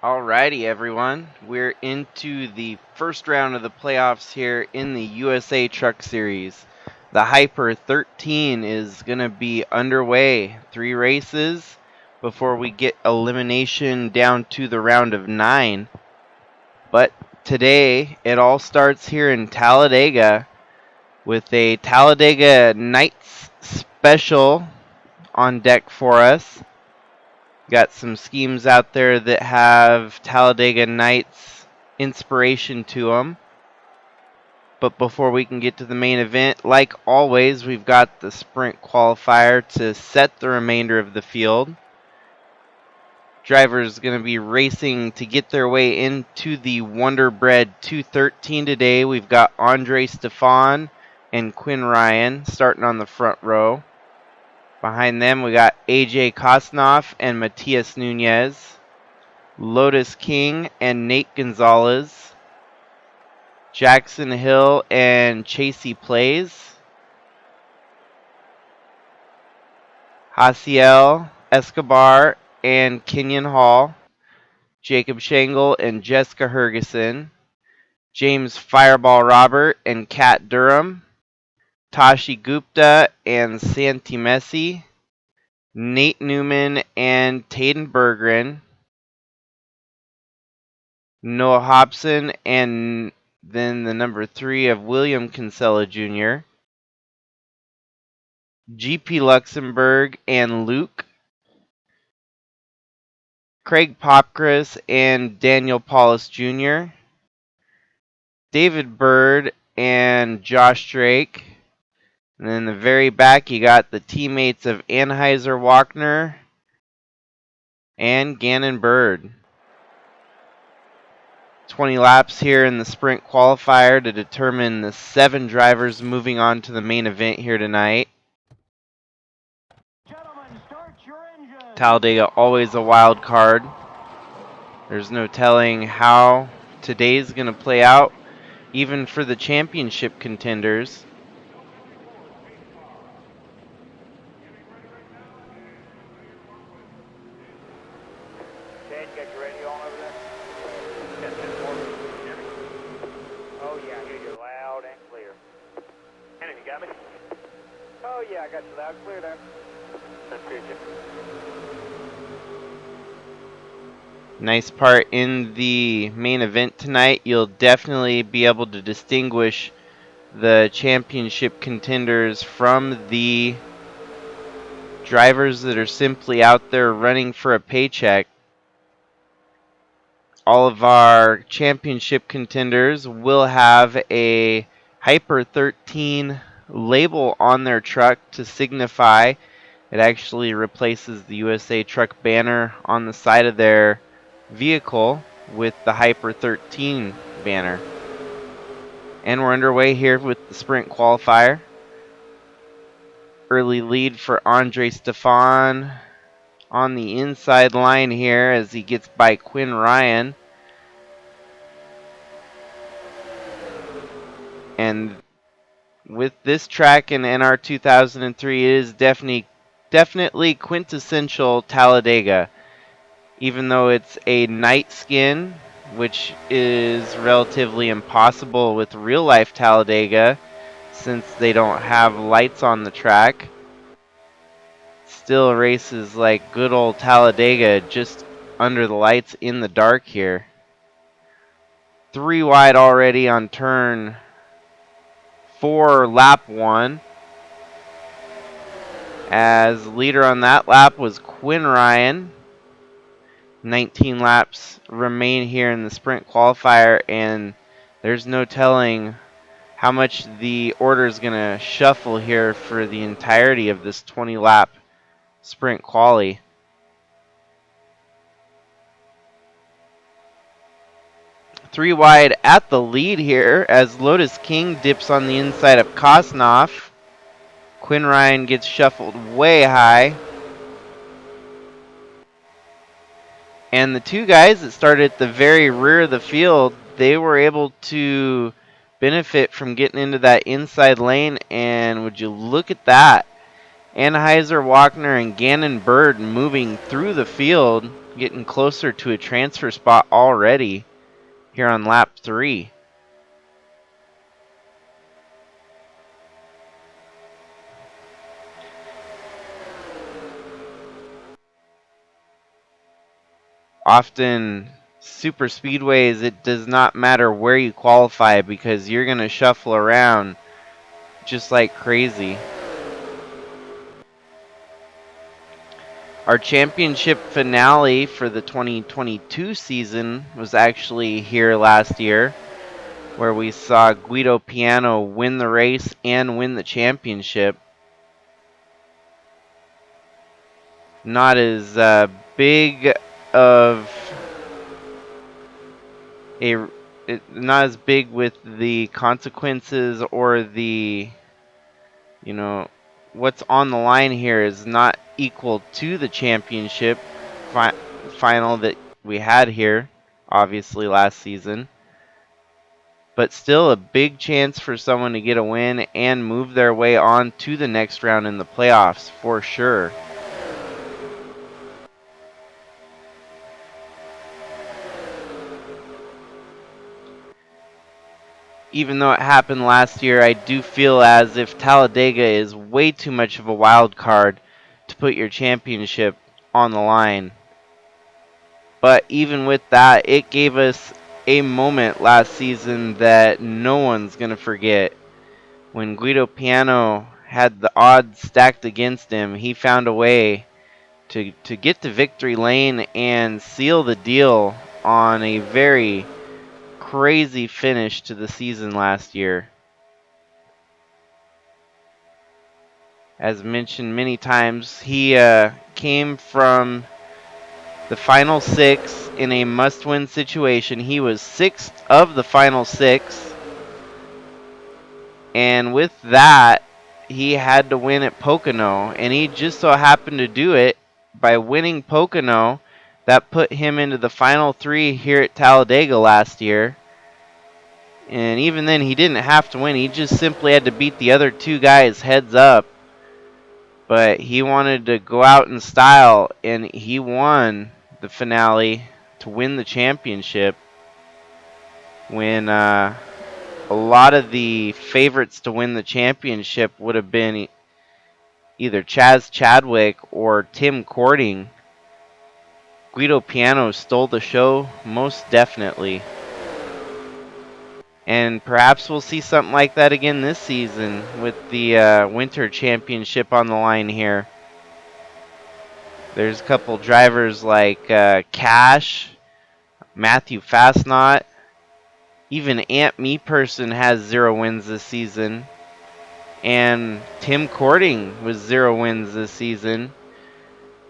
Alrighty, everyone. We're into the first round of the playoffs here in the USA Truck Series. The HYPER13 is going to be underway. 3 races before we get elimination down to the round of 9. But today, it all starts here in Talladega with a Talladega Nights special on deck for us. Got some schemes out there that have Talladega Nights inspiration to them. But before we can get to the main event, like always, we've got the sprint qualifier to set the remainder of the field. Drivers going to be racing to get their way into the Wonder Bread 213 today. We've got Andre Stefan and Quinn Ryan starting on the front row. Behind them, we got AJ Kosnoff and Matias Nunez, Lotus King and Nate Gonzalez, Jackson Hill and Chasey Plays, Hasiel Escobar and Kenyon Hall, Jacob Shangle and Jessica Hergeson, James Fireball Robert and Kat Durham, Tashi Gupta and Santi Messi, Nate Newman and Tayden Berggren, Noah Hobson, and then the number 3 of William Kinsella Jr., GP Luxembourg and Luke, Craig Popcris and Daniel Paulus Jr., David Bird and Josh Drake. And then in the very back, you got the teammates of Anheuser-Wagner and Gannon Bird. 20 laps here in the sprint qualifier to determine the 7 drivers moving on to the main event here tonight. Talladega always a wild card. There's no telling how today's going to play out, even for the championship contenders. Oh yeah, I got you loud and clear there. Nice part in the main event tonight. You'll definitely be able to distinguish the championship contenders from the drivers that are simply out there running for a paycheck. All of our championship contenders will have a HYPER13 label on their truck to signify. It actually replaces the USA Truck banner on the side of their vehicle with the HYPER13 banner. And we're underway here with the sprint qualifier. Early lead for Andre Stefan on the inside line here as he gets by Quinn Ryan. And with this track in NR 2003, it is definitely quintessential Talladega. Even though it's a night skin, which is relatively impossible with real-life Talladega, since they don't have lights on the track. Still races like good old Talladega just under the lights in the dark here. 3 wide already on turn 4, lap 1. As leader on that lap was Quinn Ryan. 19 laps remain here in the sprint qualifier, and there's no telling how much the order is going to shuffle here for the entirety of this 20-lap sprint quali. Three wide at the lead here as Lotus King dips on the inside of Kosnoff. Quinn Ryan gets shuffled way high. And the 2 guys that started at the very rear of the field, they were able to benefit from getting into that inside lane. And would you look at that? Anheuser-Wagner and Gannon Bird moving through the field. getting closer to a transfer spot already here on lap 3. Often super speedways, it does not matter where you qualify because you're going to shuffle around just like crazy. Our championship finale for the 2022 season was actually here last year, where we saw Guido Piano win the race and win the championship. Not as big of not as big with the consequences or the, what's on the line here is not equal to the championship final that we had here, obviously last season. But still a big chance for someone to get a win and move their way on to the next round in the playoffs for sure. Even though it happened last year, I do feel as if Talladega is way too much of a wild card to put your championship on the line. But even with that, it gave us a moment last season that no one's going to forget. When Guido Piano had the odds stacked against him, he found a way to get to victory lane and seal the deal on a very crazy finish to the season last year. As mentioned many times, he came from the final 6 in a must-win situation. He was 6th of the final 6. And with that, he had to win at Pocono. And he just so happened to do it by winning Pocono. That put him into the final 3 here at Talladega last year. And even then, he didn't have to win. He just simply had to beat the other 2 guys heads up. But he wanted to go out in style, and he won the finale to win the championship when a lot of the favorites to win the championship would have been either Chaz Chadwick or Tom Kourting. Guido Piano stole the show, most definitely. And perhaps we'll see something like that again this season with the Winter Championship on the line here. There's a couple drivers like KASH, Matthew Fastnot, even Ant Meeperson has 0 wins this season. And Tom Kourting was 0 wins this season.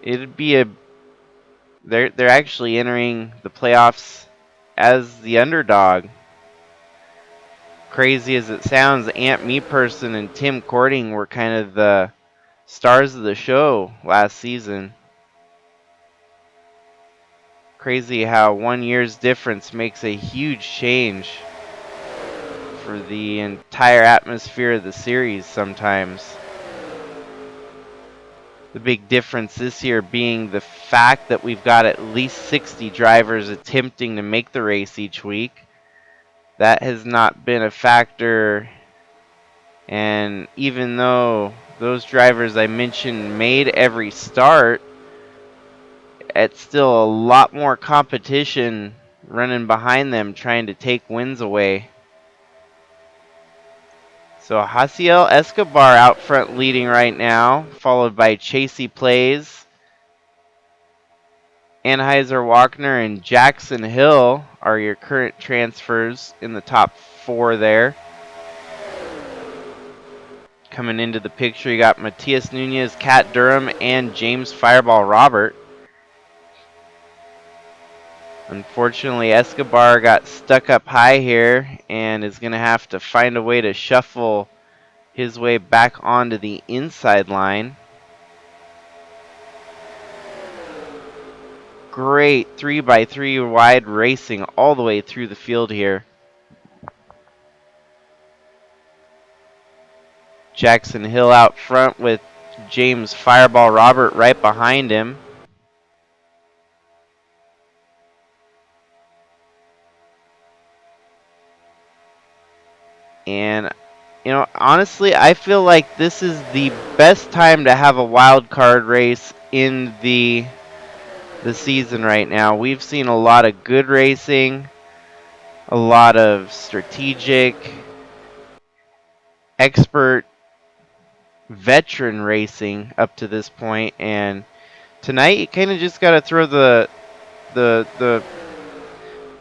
It'd be they're actually entering the playoffs as the underdog. Crazy as it sounds, Ant Meeperson and Tom Kourting were kind of the stars of the show last season. Crazy how 1 year's difference makes a huge change for the entire atmosphere of the series sometimes. The big difference this year being the fact that we've got at least 60 drivers attempting to make the race each week. That has not been a factor, and even though those drivers I mentioned made every start, it's still a lot more competition running behind them trying to take wins away. So Hasiel Escobar out front leading right now, followed by Chasey Plays. Anheuser Wagner and Jackson Hill are your current transfers in the top 4 there. Coming into the picture, you got Matias Nunez, Kat Durham, and James Fireball Robert. Unfortunately, Escobar got stuck up high here and is going to have to find a way to shuffle his way back onto the inside line. Great 3x3 wide racing all the way through the field here. Jackson Hill out front with James Fireball Robert right behind him. And honestly, I feel like this is the best time to have a wild card race in the season right now. We've seen a lot of good racing, a lot of strategic, expert, veteran racing up to this point, and tonight you kind of just got to throw the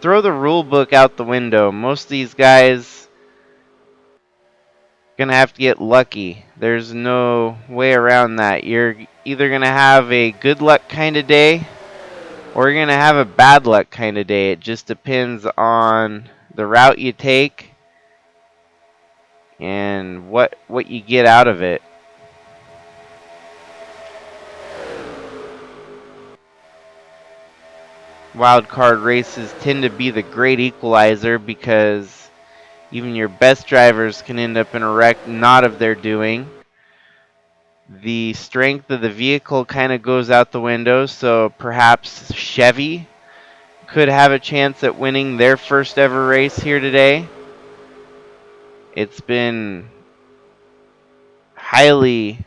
throw the rule book out the window. Most of these guys gonna have to get lucky. There's no way around that. You're either gonna have a good luck kind of day or you're gonna have a bad luck kind of day. It just depends on the route you take and what you get out of it. Wild card races tend to be the great equalizer because even your best drivers can end up in a wreck not of their doing. The strength of the vehicle kind of goes out the window, so perhaps Chevy could have a chance at winning their first ever race here today. It's been highly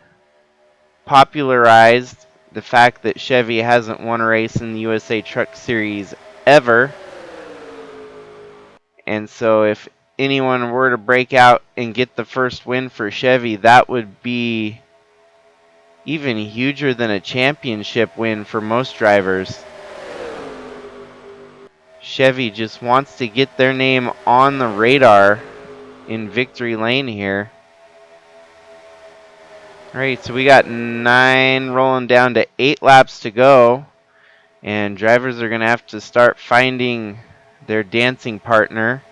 popularized, the fact that Chevy hasn't won a race in the USA Truck Series ever. And so if anyone were to break out and get the first win for Chevy, that would be even huger than a championship win for most drivers. Chevy just wants to get their name on the radar in victory lane here. Alright, so we got 9 rolling down to 8 laps to go. And drivers are going to have to start finding their dancing partner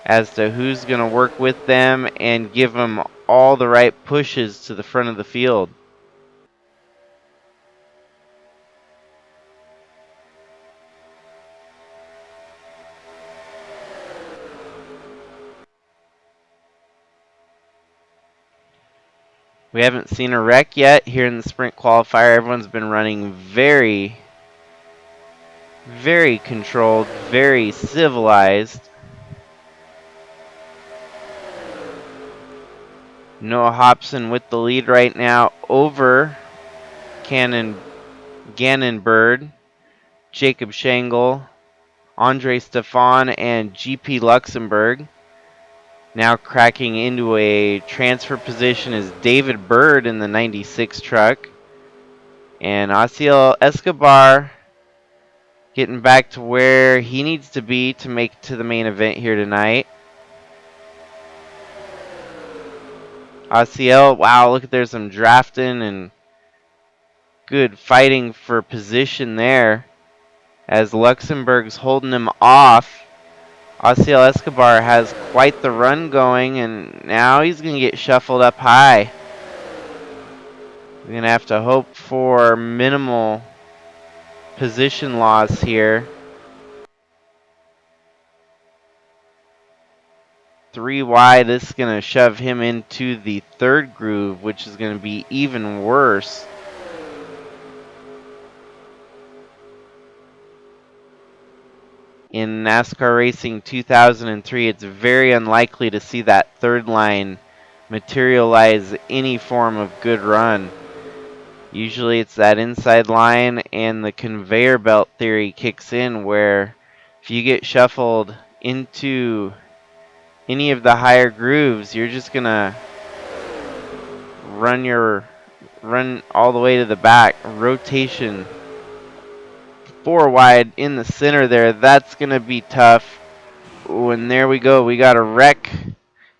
as to who's going to work with them and give them all the right pushes to the front of the field. We haven't seen a wreck yet here in the sprint qualifier. Everyone's been running very, very controlled, very civilized. Noah Hobson with the lead right now over Gannon Bird, Jacob Shangle, Andre Stefan, and GP Luxembourg. Now cracking into a transfer position is David Bird in the 96 truck. And Asiel Escobar getting back to where he needs to be to make it to the main event here tonight. Asiel, wow, look at there's some drafting and good fighting for position there as Luxembourg's holding him off. Asiel Escobar has quite the run going, and now he's going to get shuffled up high. We're going to have to hope for minimal position loss here. 3 wide, this is going to shove him into the third groove, which is going to be even worse. In NASCAR Racing 2003, it's very unlikely to see that third line materialize any form of good run. Usually it's that inside line and the conveyor belt theory kicks in where if you get shuffled into any of the higher grooves, you're just going to run all the way to the back. Rotation 4 wide in the center there. That's going to be tough. Ooh, and there we go. We got a wreck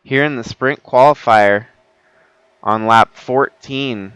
here in the sprint qualifier on lap 14.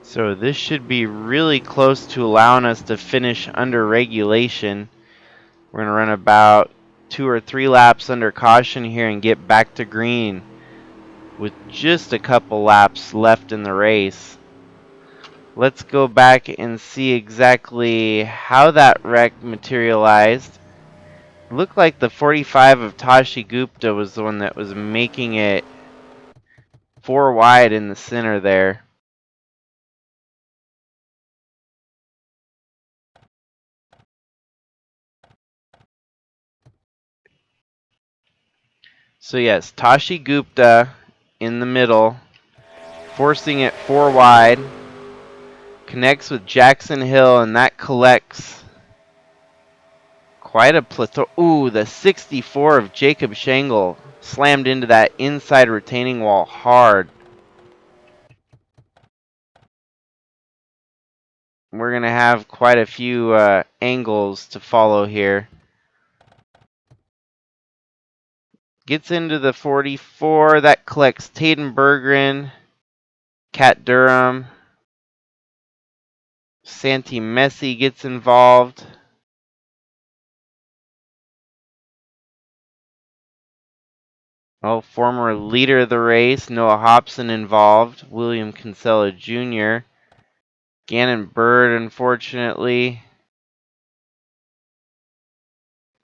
So this should be really close to allowing us to finish under regulation. We're going to run about 2 or 3 laps under caution here and get back to green with just a couple laps left in the race. Let's go back and see exactly how that wreck materialized. It looked like the 45 of Tashi Gupta was the one that was making it 4 wide in the center there. So yes, Tashi Gupta in the middle, forcing it 4 wide. Connects with Jackson Hill, and that collects quite a plethora. Ooh, the 64 of Jacob Schengle slammed into that inside retaining wall hard. We're going to have quite a few angles to follow here. Gets into the 44. That collects Taden Berggren, Kat Durham. Santi Messi gets involved. Oh, former leader of the race, Noah Hobson involved. William Kinsella Jr. Gannon Bird, unfortunately.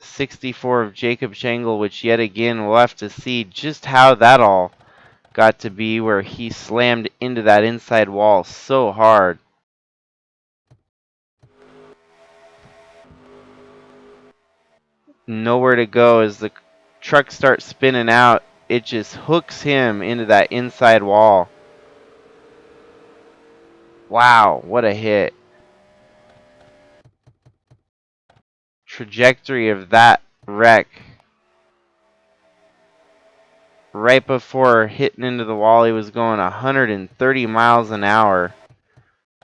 64 of Jacob Schengle, which yet again we'll have to see just how that all got to be, where he slammed into that inside wall so hard. Nowhere to go as the truck starts spinning out. It just hooks him into that inside wall. Wow, what a hit. Trajectory of that wreck. Right before hitting into the wall, he was going 130 miles an hour.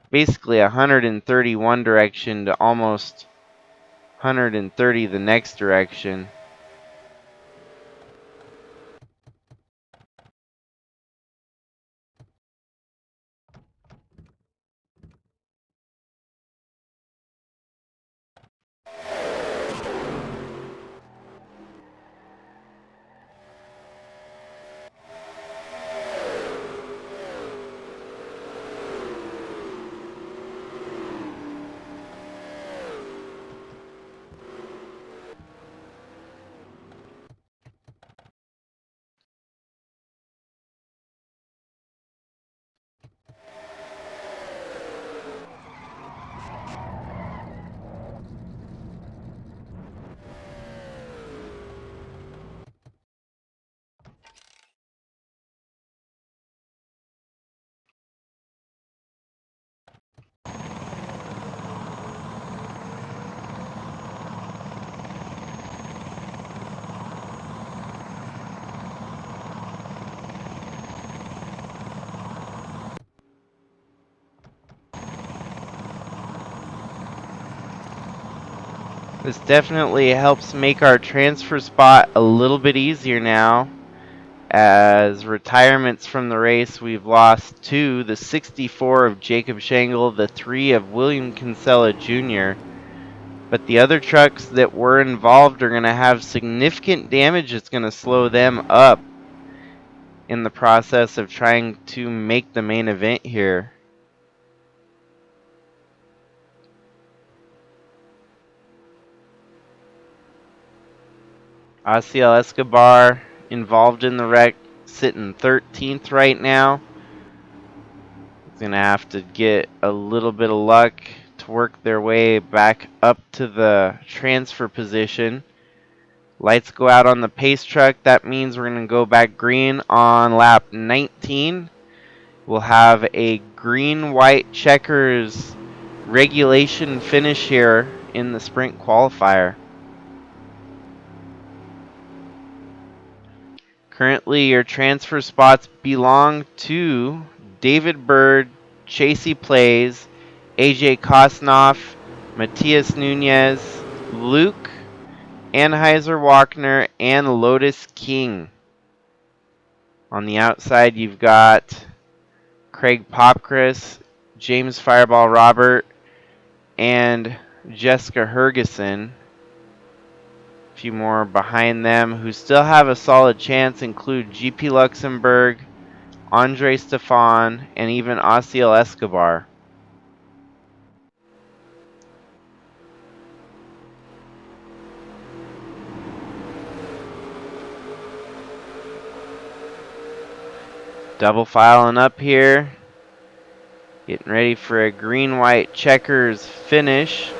Basically 130 one direction to almost 130 the next direction. This definitely helps make our transfer spot a little bit easier now. As retirements from the race, we've lost 2, the 64 of Jacob Schengle, the 3 of William Kinsella Jr. But the other trucks that were involved are going to have significant damage. It's going to slow them up in the process of trying to make the main event here. Asiel Escobar involved in the wreck, sitting 13th right now. He's going to have to get a little bit of luck to work their way back up to the transfer position. Lights go out on the pace truck. That means we're going to go back green on lap 19. We'll have a green-white checkers regulation finish here in the sprint qualifier. Currently, your transfer spots belong to David Bird, Chasey Plays, AJ Kosnoff, Matias Nunez, Luke Anheuser-Wagner, and Lotus King. On the outside, you've got Craig Popcris, James Fireball Robert, and Jessica Hergeson. A few more behind them who still have a solid chance include GP Luxembourg, Andre Stefan, and even Osiel Escobar. Double filing up here. Getting ready for a green-white checkers finish.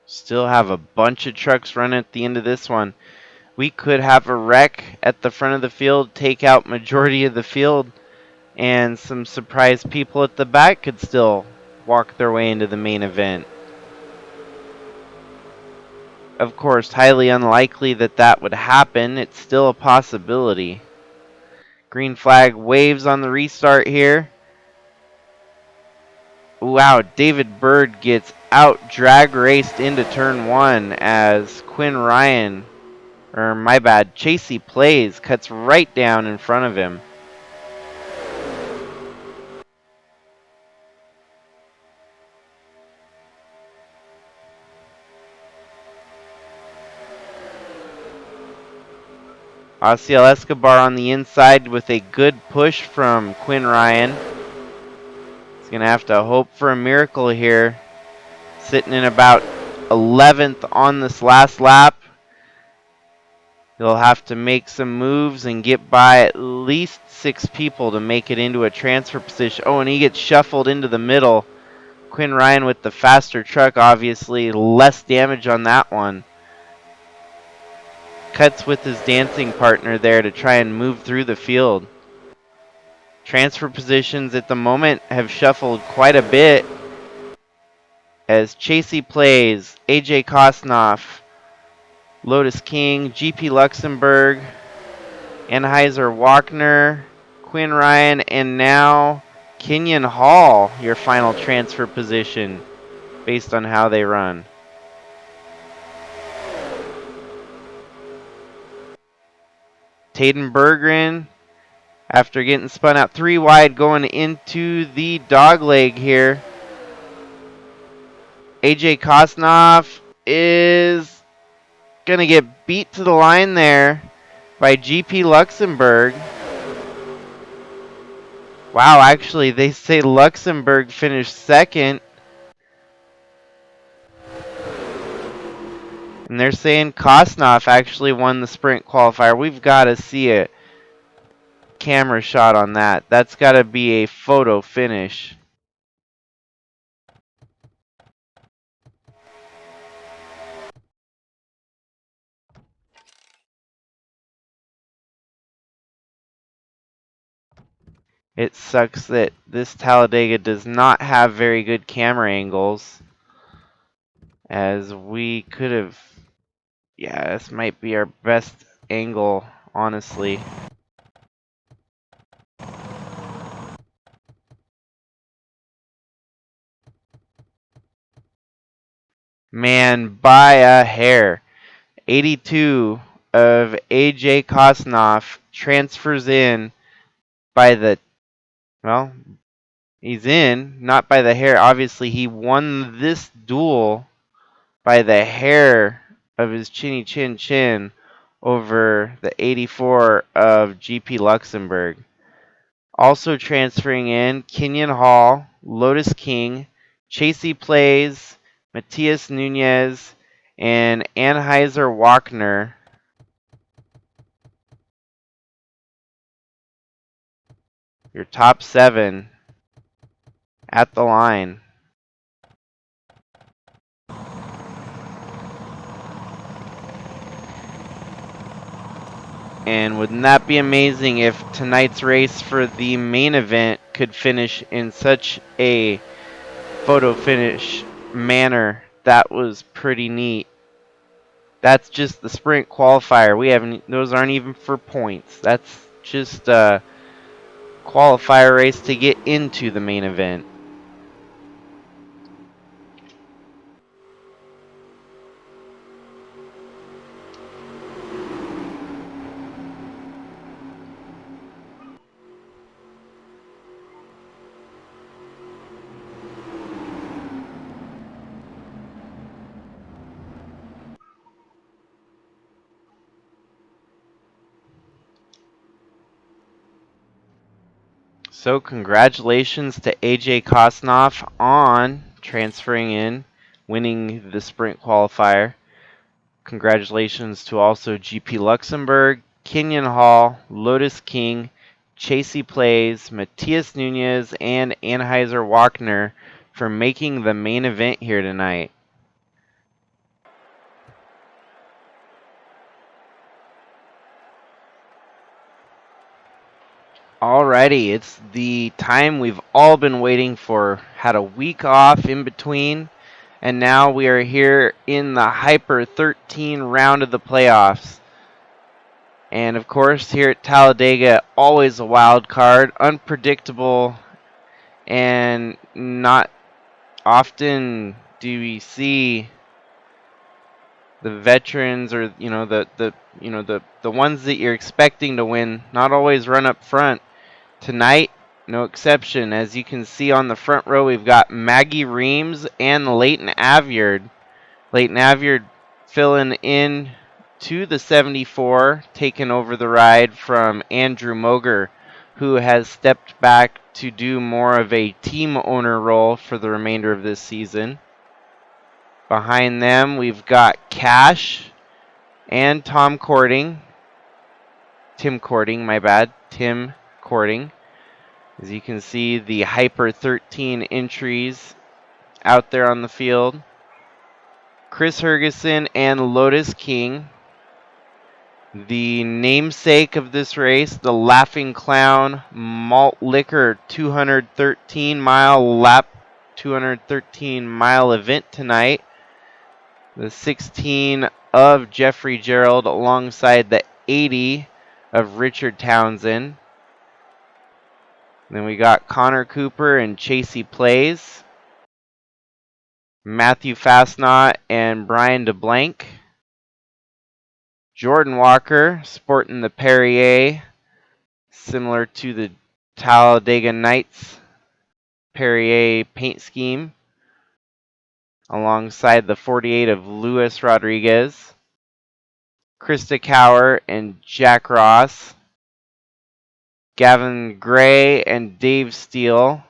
Still have a bunch of trucks running at the end of this one. We could have a wreck at the front of the field, take out majority of the field, and some surprise people at the back could still walk their way into the main event. Of course, highly unlikely that that would happen. It's still a possibility. Green flag waves on the restart here. Wow, David Bird gets out drag raced into turn one as Quinn Ryan, or my bad, Chasey Plays cuts right down in front of him. Osiel Escobar on the inside with a good push from Quinn Ryan. He's going to have to hope for a miracle here. Sitting in about 11th on this last lap. He'll have to make some moves and get by at least 6 people to make it into a transfer position. Oh, and he gets shuffled into the middle. Quinn Ryan with the faster truck, obviously less damage on that one. Cuts with his dancing partner there to try and move through the field. Transfer positions at the moment have shuffled quite a bit as Chasey Plays, AJ Kosnoff, Lotus King, GP Luxembourg, Anheuser Wagner, Quinn Ryan, and now Kenyon Hall, your final transfer position based on how they run. Taden Berggren, after getting spun out 3 wide going into the dogleg here. AJ Kosnoff is going to get beat to the line there by GP Luxembourg. Wow, actually, they say Luxembourg finished second. And they're saying Kosnoff actually won the sprint qualifier. We've got to see a camera shot on that. That's got to be a photo finish. It sucks that this Talladega does not have very good camera angles, as we could have, yeah, this might be our best angle, honestly. Man, by a hair. 82 of AJ Kosnoff transfers in by the, well, he's in, not by the hair. Obviously, he won this duel by the hair of his chinny chin chin over the 84 of GP Luxembourg. Also transferring in Kenyon Hall, Lotus King, Chasey Plays, Matias Nunez, and Anheuser Wagner. Your top 7 at the line. And wouldn't that be amazing if tonight's race for the main event could finish in such a photo finish manner? That was pretty neat. That's just the sprint qualifier. We haven't; those aren't even for points. That's just a qualifier race to get into the main event. So congratulations to AJ Kosnoff on transferring in, winning the sprint qualifier. Congratulations to also GP Luxembourg, Kenyon Hall, Lotus King, Chasey Plays, Matthias Nunez, and Anheuser Wagner for making the main event here tonight. Alrighty, it's the time we've all been waiting for. Had a week off in between, and now we are here in the HYPER13 round of the playoffs. And of course, here at Talladega, always a wild card, unpredictable, and not often do we see the veterans or the ones that you're expecting to win not always run up front. Tonight, no exception. As you can see on the front row, we've got Maggie Reams and Leighton Avyard. Leighton Avyard filling in to the 74, taking over the ride from Andrew Moger, who has stepped back to do more of a team owner role for the remainder of this season. Behind them, we've got KASH and Tom Kourting. Tim Kourting. As you can see, the HYPER13 entries out there on the field. Chris Hergeson and Lotus King. The namesake of this race, the Laughing Clown Malt Liquor 213 mile event tonight. The 16 of Jeffrey Gerald alongside the 80 of Richard Townsend. Then we got Connor Cooper and Chasey Plays. Matthew Fastnot and Brian DeBlanc. Jordan Walker sporting the Perrier, similar to the Talladega Nights Perrier paint scheme, alongside the 48 of Luis Rodriguez. Krista Cower and Jack Ross. Gavin Gray and Dave Steele.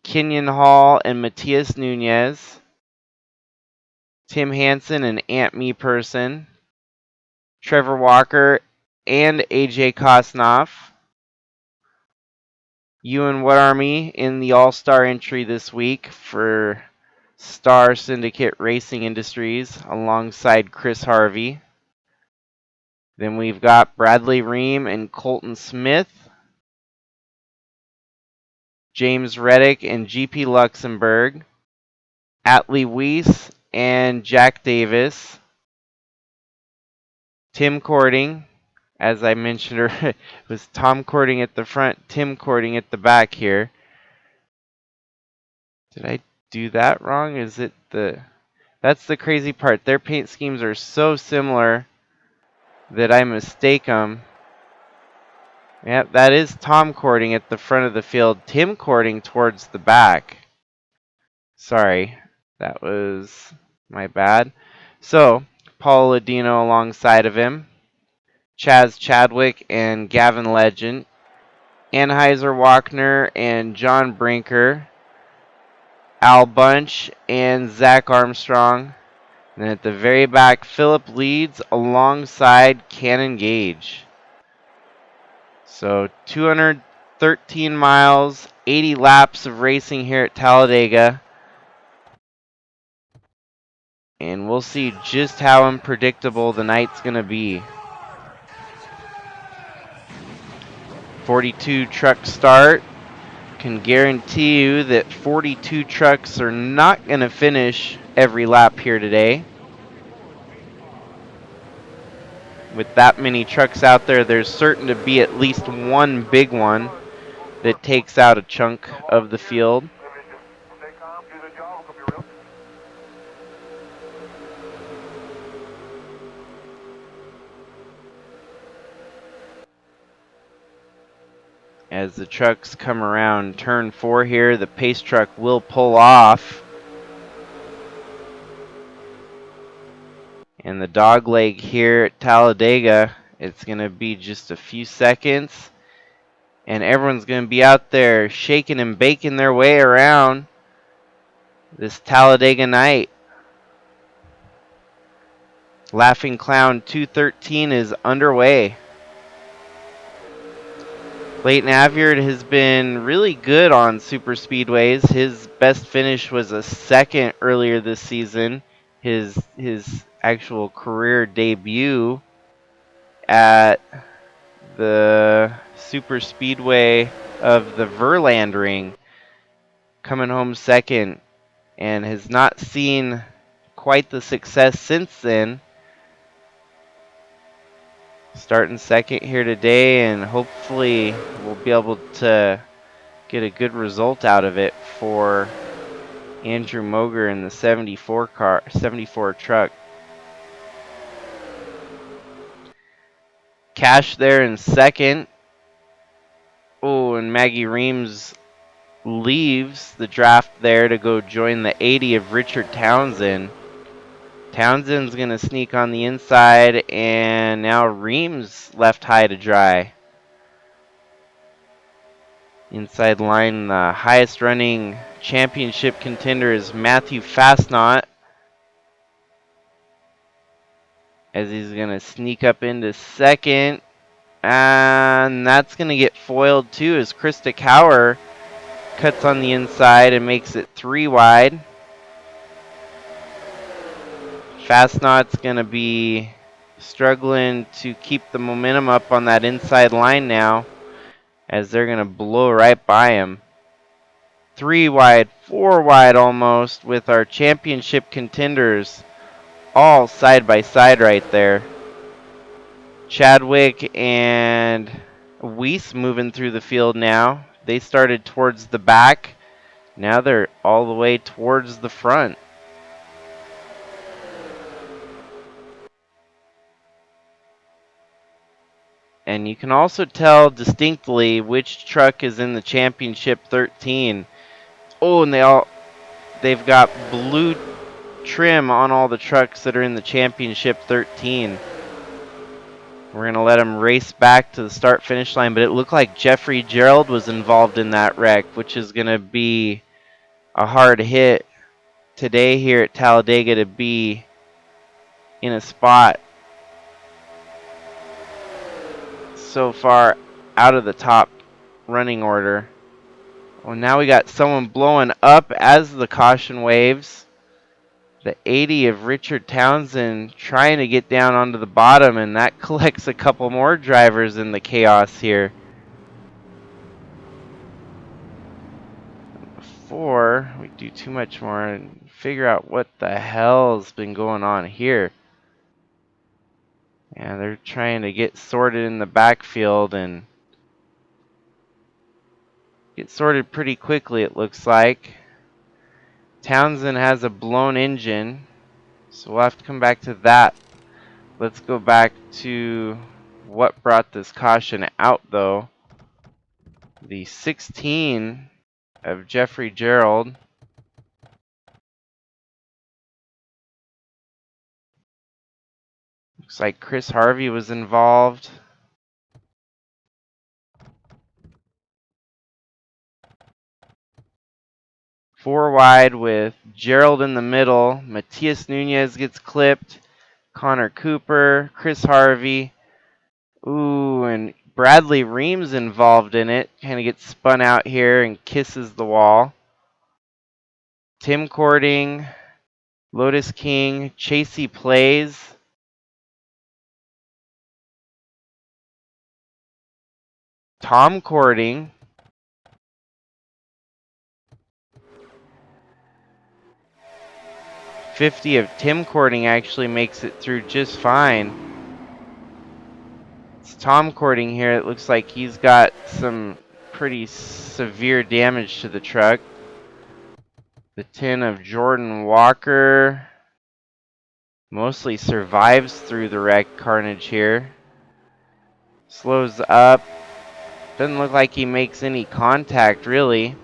Kenyon Hall and Matthias Nunez. Tim Hansen and Ant Meeperson. Trevor Walker and AJ Kosnoff. Ewan Wodarmy in the All-Star entry this week for Star Syndicate Racing Industries alongside Chris Harvey. Then we've got Bradley Ream and Colton Smith. James Reddick and GP Luxembourg. Atley Wiese and Jack Davis. Tim Kourting, as I mentioned, it was Tom Kourting at the front, Tim Kourting at the back here. Did I do that wrong? Is it the... That's the crazy part. Their paint schemes are so similar that I mistake them. Yep, that is Tom Kourting at the front of the field. Tim Kourting towards the back. Sorry, that was my bad. So, Paul Ladino alongside of him. Chaz Chadwick and Gavin Legend. Anheuser Wagner and John Brinker. Al Bunch and Zach Armstrong. And then at the very back, Philip Leeds alongside Cannon Gage. So 213 miles, 80 laps of racing here at Talladega. And we'll see just how unpredictable the night's going to be. 42 truck start. Can guarantee you that 42 trucks are not going to finish every lap here today. With that many trucks out there, there's certain to be at least one big one that takes out a chunk of the field. As the trucks come around turn 4 here, the pace truck will pull off. And the dog leg here at Talladega, it's going to be just a few seconds. And everyone's going to be out there shaking and baking their way around this Talladega night. Laughing Clown 213 is underway. Leighton Avyard has been really good on super speedways. His best finish was a second earlier this season. His actual career debut at the super speedway of the Verland Ring, coming home second, and has not seen quite the success since then. Starting second here today, and hopefully we'll be able to get a good result out of it for Andrew Moger in the 74 truck. KASH there in second. Oh, and Maggie Reams leaves the draft there to go join the 80 of Richard Townsend. Townsend's going to sneak on the inside, and now Reams left high to dry. Inside line, the highest running championship contender is Matthew Fastnot, as he's going to sneak up into second. And that's going to get foiled too, as Krista Cower cuts on the inside and makes it 3 wide. Fastnot's going to be struggling to keep the momentum up on that inside line now, as they're going to blow right by him. 3 wide, 4 wide almost, with our championship contenders all side by side right there. Chadwick and Wiese moving through the field now. They started towards the back. Now they're all the way towards the front. And you can also tell distinctly which truck is in the championship 13. Oh, and they've got blue trim on all the trucks that are in the championship 13. We're going to let them race back to the start-finish line, but it looked like Jeffrey Gerald was involved in that wreck, which is going to be a hard hit today here at Talladega to be in a spot so far out of the top running order. Well, now we got someone blowing up as the caution waves. The 80 of Richard Townsend trying to get down onto the bottom, and that collects a couple more drivers in the chaos here. Before we do too much more and figure out what the hell's been going on here. Yeah, they're trying to get sorted in the backfield and get sorted pretty quickly, it looks like. Townsend has a blown engine, so we'll have to come back to that. Let's go back to what brought this caution out, though. The 16 of Jeffrey Gerald. Looks like Chris Harvey was involved. Four wide with Gerald in the middle. Matias Nunez gets clipped. Connor Cooper, Chris Harvey. Ooh, and Bradley Reams involved in it. Kind of gets spun out here and kisses the wall. Tim Kourting, Lotus King, Chasey Plays. Tom Kourting. 50 of Tim Kourting actually makes it through just fine. It's Tom Kourting here. It looks like he's got some pretty severe damage to the truck. The 10 of Jordan Walker mostly survives through the wreck carnage here. Slows up. Doesn't look like he makes any contact, really.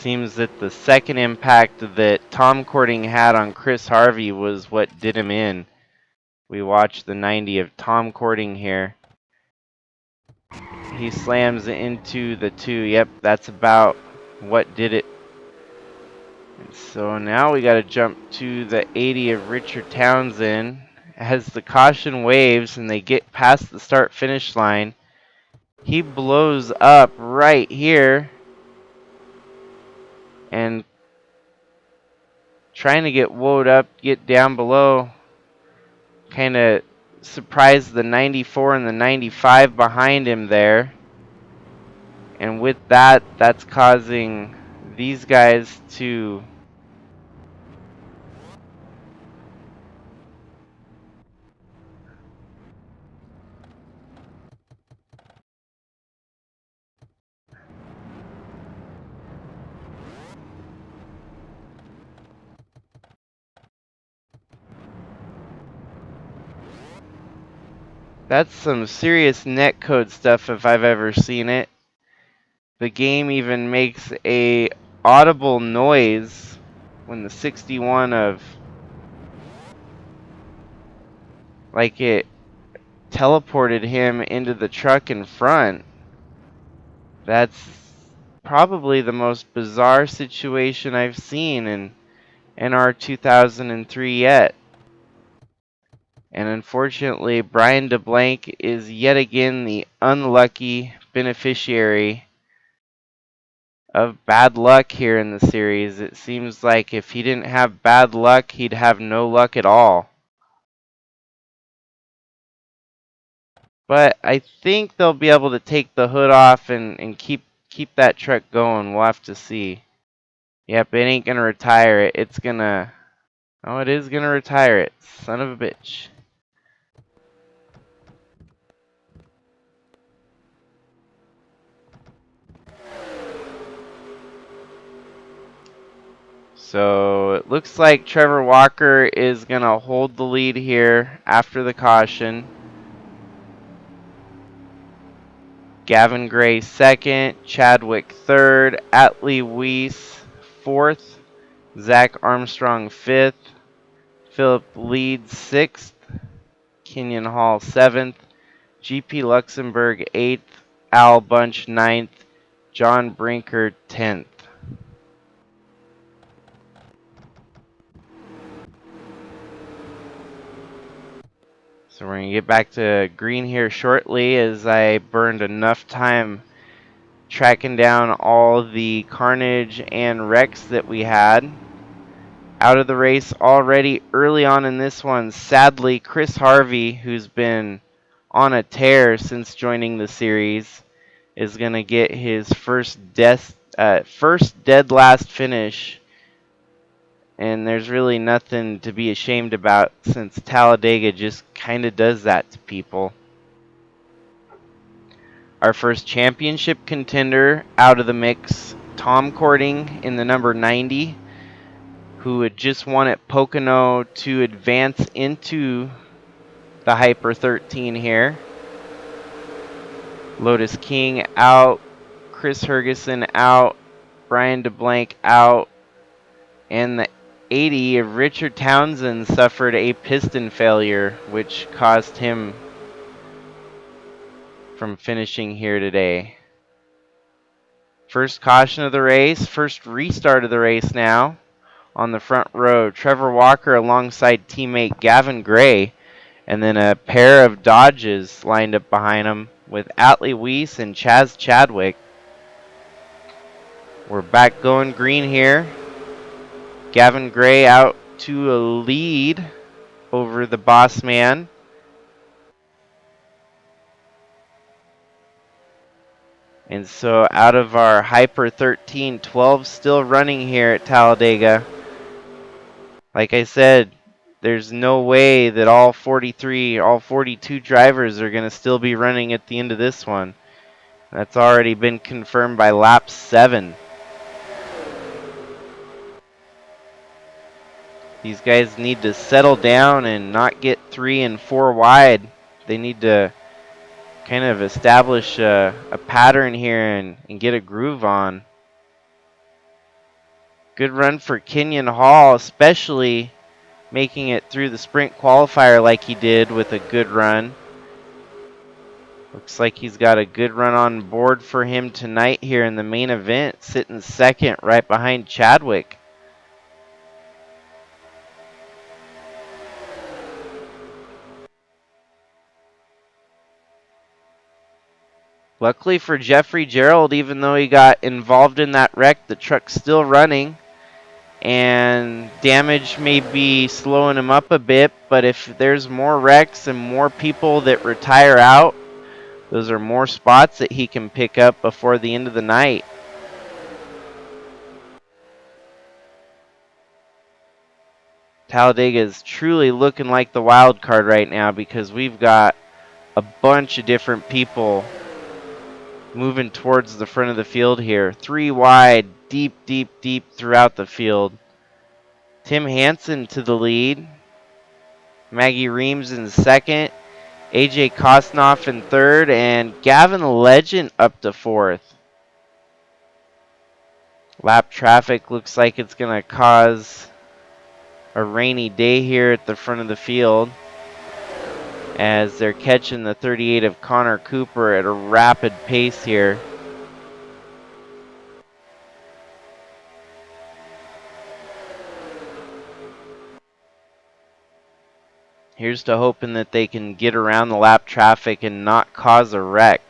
seems that the second impact that Tom Kourting had on Chris Harvey was what did him in. We watched the 90 of Tom Kourting here. He slams into the 2. Yep, that's about what did it. And so now we got to jump to the 80 of Richard Townsend. As the caution waves and they get past the start-finish line, he blows up right here and trying to get woed up, get down below, kind of surprised the 94 and the 95 behind him there. And with that, that's causing these guys to that's some serious netcode stuff if I've ever seen it. The game even makes a audible noise when the 61 of, like, it teleported him into the truck in front. That's probably the most bizarre situation I've seen in NR 2003 yet. And unfortunately, Brian DeBlanc is yet again the unlucky beneficiary of bad luck here in the series. It seems like if he didn't have bad luck, he'd have no luck at all. But I think they'll be able to take the hood off and keep that truck going. We'll have to see. Yep, it ain't gonna retire it. It's gonna... Oh, it is gonna retire it. Son of a bitch. So it looks like Trevor Walker is going to hold the lead here after the caution. Gavin Gray second, Chadwick third, Atley Wiese fourth, Zach Armstrong fifth, Philip Leeds sixth, Kenyon Hall seventh, GP Luxembourg eighth, Al Bunch ninth, John Brinker 10th. So we're going to get back to green here shortly as I burned enough time tracking down all the carnage and wrecks that we had. Out of the race already early on in this one, sadly, Chris Harvey, who's been on a tear since joining the series, is going to get his first dead last finish. And there's really nothing to be ashamed about since Talladega just kind of does that to people. Our first championship contender out of the mix, Tom Kourting in the number 90, who had just won at Pocono to advance into the HYPER13 here. Lotus King out, Chris Hergeson out, Brian DeBlanc out, and the 80 of Richard Townsend suffered a piston failure, which caused him from finishing here today. First caution of the race, first restart of the race now. On the front row, Trevor Walker alongside teammate Gavin Gray, and then a pair of Dodges lined up behind him with Atley Wiese and Chaz Chadwick. We're back going green here. Gavin Gray out to a lead over the boss man. And so out of our HYPER13, 12 still running here at Talladega. Like I said, there's no way that all 42 drivers are going to still be running at the end of this one. That's already been confirmed by lap 7. These guys need to settle down and not get 3 and 4 wide. They need to kind of establish a pattern here and get a groove on. Good run for Kenyon Hall, especially making it through the sprint qualifier like he did with a good run. Looks like he's got a good run on board for him tonight here in the main event, sitting second right behind Chadwick. Luckily for Jeffrey Gerald, even though he got involved in that wreck, the truck's still running. And damage may be slowing him up a bit, but if there's more wrecks and more people that retire out, those are more spots that he can pick up before the end of the night. Talladega is truly looking like the wild card right now because we've got a bunch of different people moving towards the front of the field here. 3 wide, deep, deep, deep throughout the field. Tim Hansen to the lead. Maggie Reams in second. AJ Kosnoff in third. And Gavin Legend up to fourth. Lap traffic looks like it's going to cause a rainy day here at the front of the field, as they're catching the 38 of Connor Cooper at a rapid pace here. Here's to hoping that they can get around the lap traffic and not cause a wreck.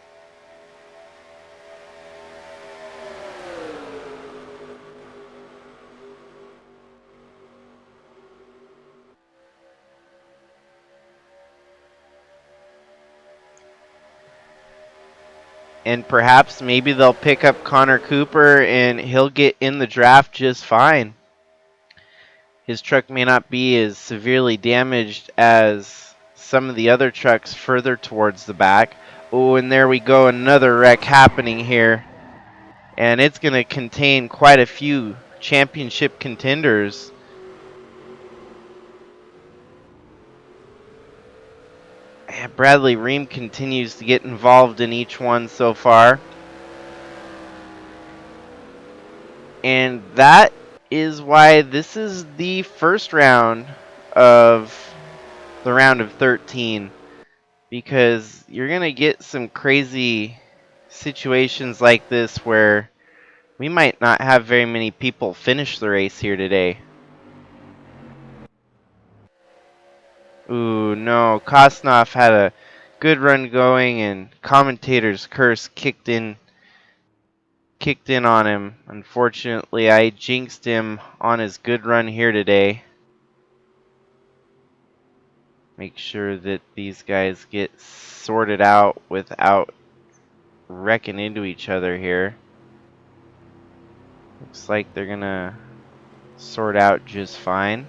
And perhaps maybe they'll pick up Connor Cooper and he'll get in the draft just fine. His truck may not be as severely damaged as some of the other trucks further towards the back. Oh, and there we go, another wreck happening here. And it's going to contain quite a few championship contenders. And Bradley Ream continues to get involved in each one so far. And that is why this is the first round of the round of 13. Because you're going to get some crazy situations like this where we might not have very many people finish the race here today. Ooh, no. Kosnoff had a good run going, and commentator's curse kicked in on him. Unfortunately, I jinxed him on his good run here today. Make sure that these guys get sorted out without wrecking into each other here. Looks like they're gonna sort out just fine.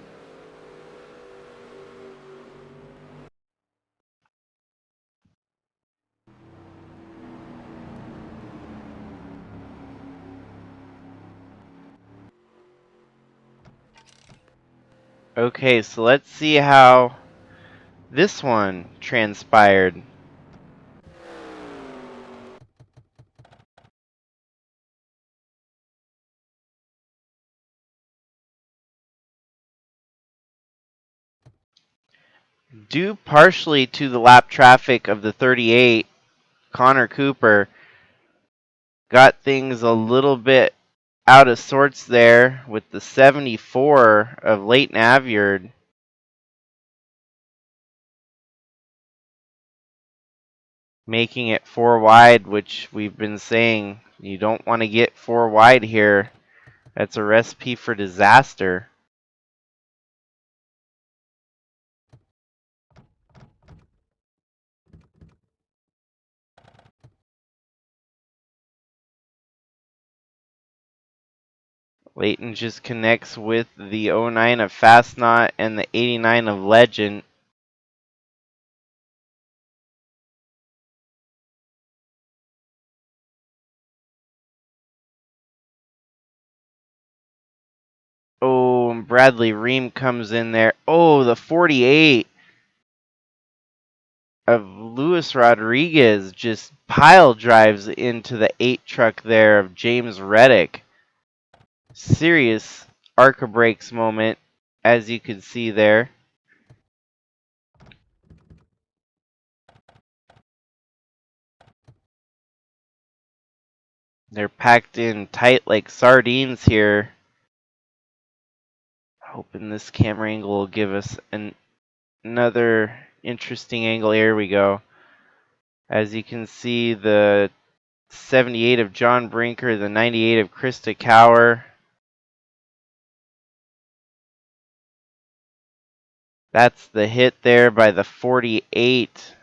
Okay, so let's see how this one transpired. Due partially to the lap traffic of the 38, Connor Cooper got things a little bit out of sorts there with the 74 of Leighton Avyard. Making it 4 wide, which we've been saying you don't want to get 4 wide here. That's a recipe for disaster. Leighton just connects with the 09 of Fastnot and the 89 of Legend. Oh, and Bradley Ream comes in there. Oh, the 48 of Luis Rodriguez just pile drives into the 8 truck there of James Reddick. Serious ARCA brakes moment, as you can see there. They're packed in tight like sardines here. Hoping this camera angle will give us another interesting angle. Here we go. As you can see, the 78 of John Brinker, the 98 of Krista Cower. That's the hit there by the 48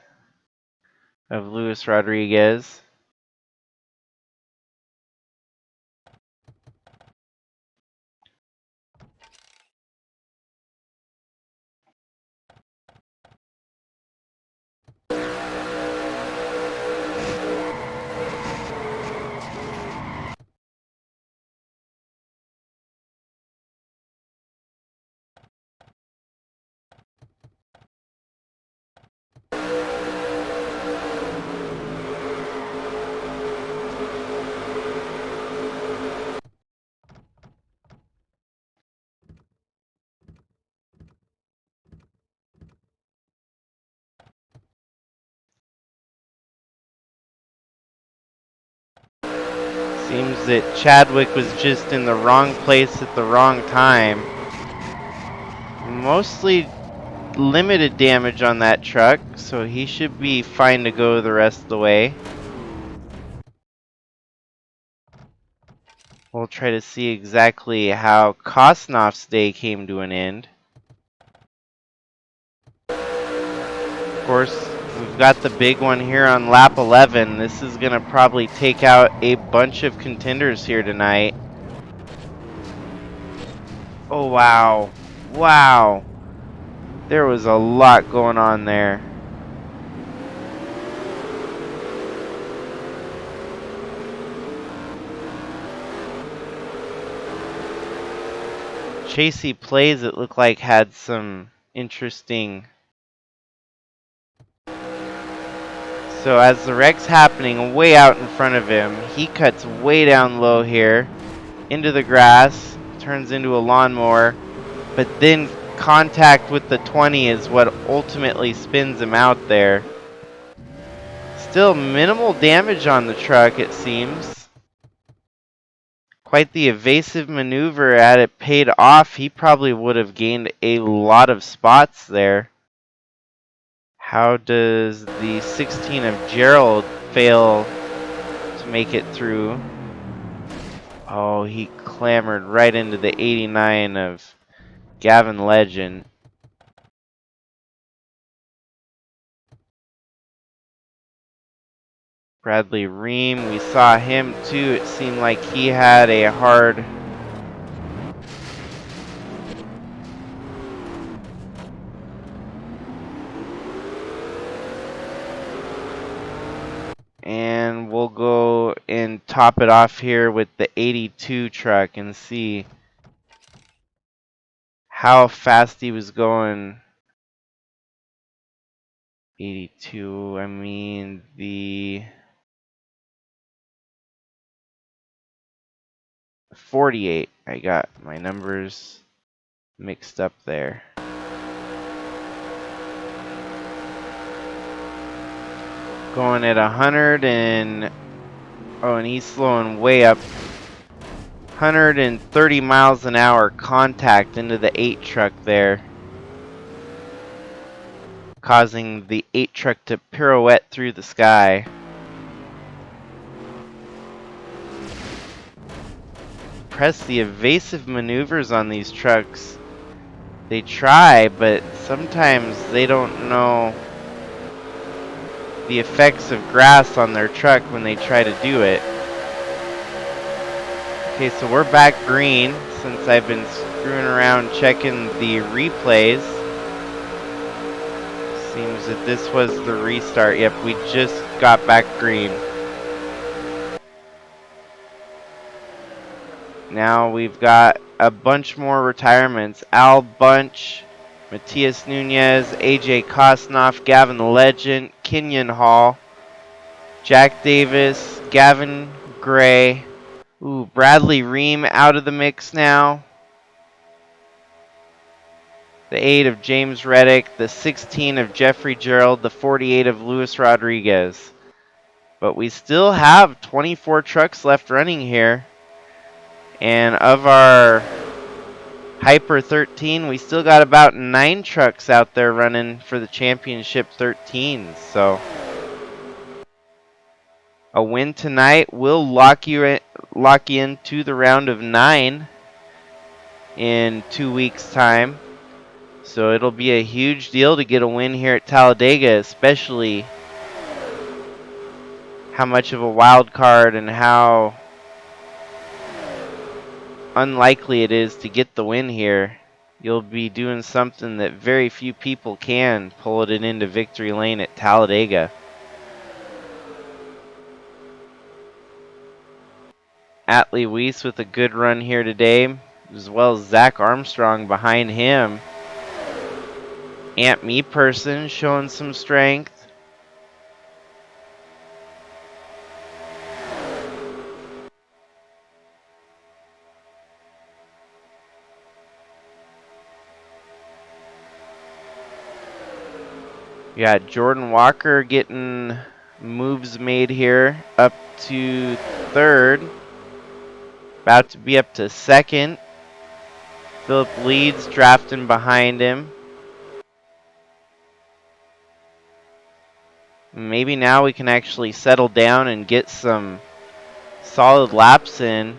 of Luis Rodriguez. Seems that Chadwick was just in the wrong place at the wrong time. Mostly limited damage on that truck, so he should be fine to go the rest of the way. We'll try to see exactly how Kosnoff's day came to an end. Of course, we've got the big one here on lap 11. This is going to probably take out a bunch of contenders here tonight. Oh, wow. Wow. There was a lot going on there. Chasey Plays, it looked like, had some interesting... So as the wreck's happening way out in front of him, he cuts way down low here into the grass, turns into a lawnmower, but then contact with the 20 is what ultimately spins him out there. Still minimal damage on the truck, it seems. Quite the evasive maneuver at it paid off. He probably would have gained a lot of spots there. How does the 16 of Gerald fail to make it through? Oh, he clambered right into the 89 of Gavin Legend. Bradley Ream, we saw him too. It seemed like he had a hard... And we'll go and top it off here with the 82 truck and see how fast he was going. 82, I mean the 48. I got my numbers mixed up there. Going at 100 and... Oh, and he's slowing way up. 130 miles an hour contact into the 8 truck there, causing the 8 truck to pirouette through the sky. Press the evasive maneuvers on these trucks. They try, but sometimes they don't know the effects of grass on their truck when they try to do it. Okay, so we're back green since I've been screwing around checking the replays. Seems that this was the restart. Yep, we just got back green. Now we've got a bunch more retirements. Al Bunch, Matias Nunez, AJ Kosnoff, Gavin the Legend, Kenyon Hall, Jack Davis, Gavin Gray. Ooh, Bradley Ream out of the mix now. the 8 of James Reddick, the 16 of Jeffrey Gerald, the 48 of Luis Rodriguez. But we still have 24 trucks left running here. And of our HYPER13, we still got about 9 trucks out there running for the championship 13. So a win tonight will lock you into the round of 9 in 2 weeks' time. So it'll be a huge deal to get a win here at Talladega, especially how much of a wild card and how unlikely it is to get the win here. You'll be doing something that very few people can, pulling it into victory lane at Talladega. Atley Wiese with a good run here today, as well as Zach Armstrong behind him. Ant Meeperson showing some strength. You got Jordan Walker getting moves made here up to third. About to be up to second. Philip Leeds drafting behind him. Maybe now we can actually settle down and get some solid laps in,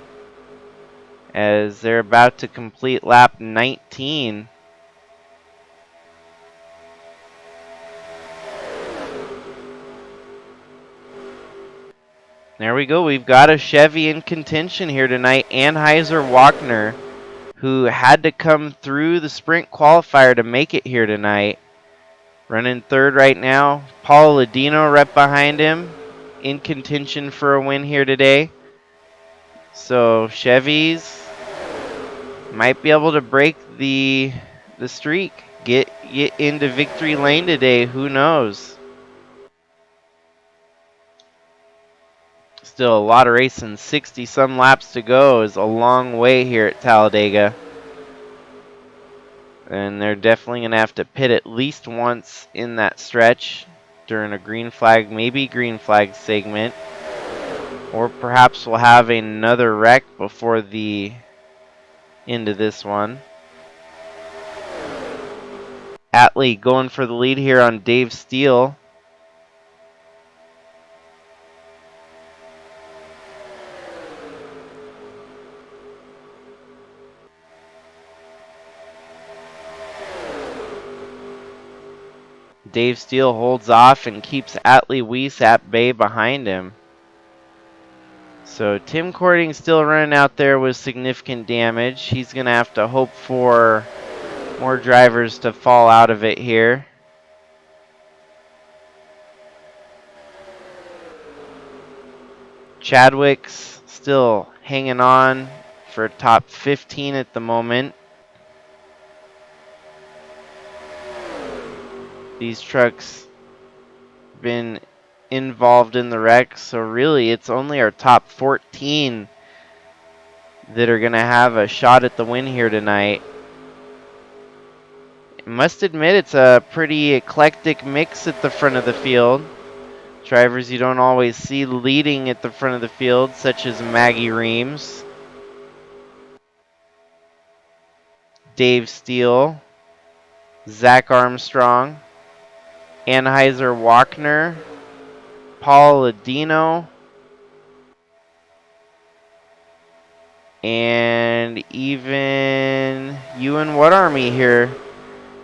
as they're about to complete lap 19. There we go. We've got a Chevy in contention here tonight. Anheuser-Wagner, who had to come through the sprint qualifier to make it here tonight. Running third right now. Paul Ladino right behind him, in contention for a win here today. So Chevys might be able to break the streak. Get into victory lane today. Who knows? Still a lot of racing. 60-some laps to go is a long way here at Talladega. And they're definitely going to have to pit at least once in that stretch during a green flag, maybe green flag segment. Or perhaps we'll have another wreck before the end of this one. Atley going for the lead here on Dave Steele. Dave Steele holds off and keeps Atley Wiese at bay behind him. So Tom Kourting still running out there with significant damage. He's going to have to hope for more drivers to fall out of it here. Chadwick's still hanging on for top 15 at the moment. These trucks been involved in the wreck, so really it's only our top 14 that are going to have a shot at the win here tonight. I must admit it's a pretty eclectic mix at the front of the field. Drivers you don't always see leading at the front of the field, such as Maggie Reams, Dave Steele, Zach Armstrong, Anheuser-Wagner, Paul Ladino, and even Ewan What Army here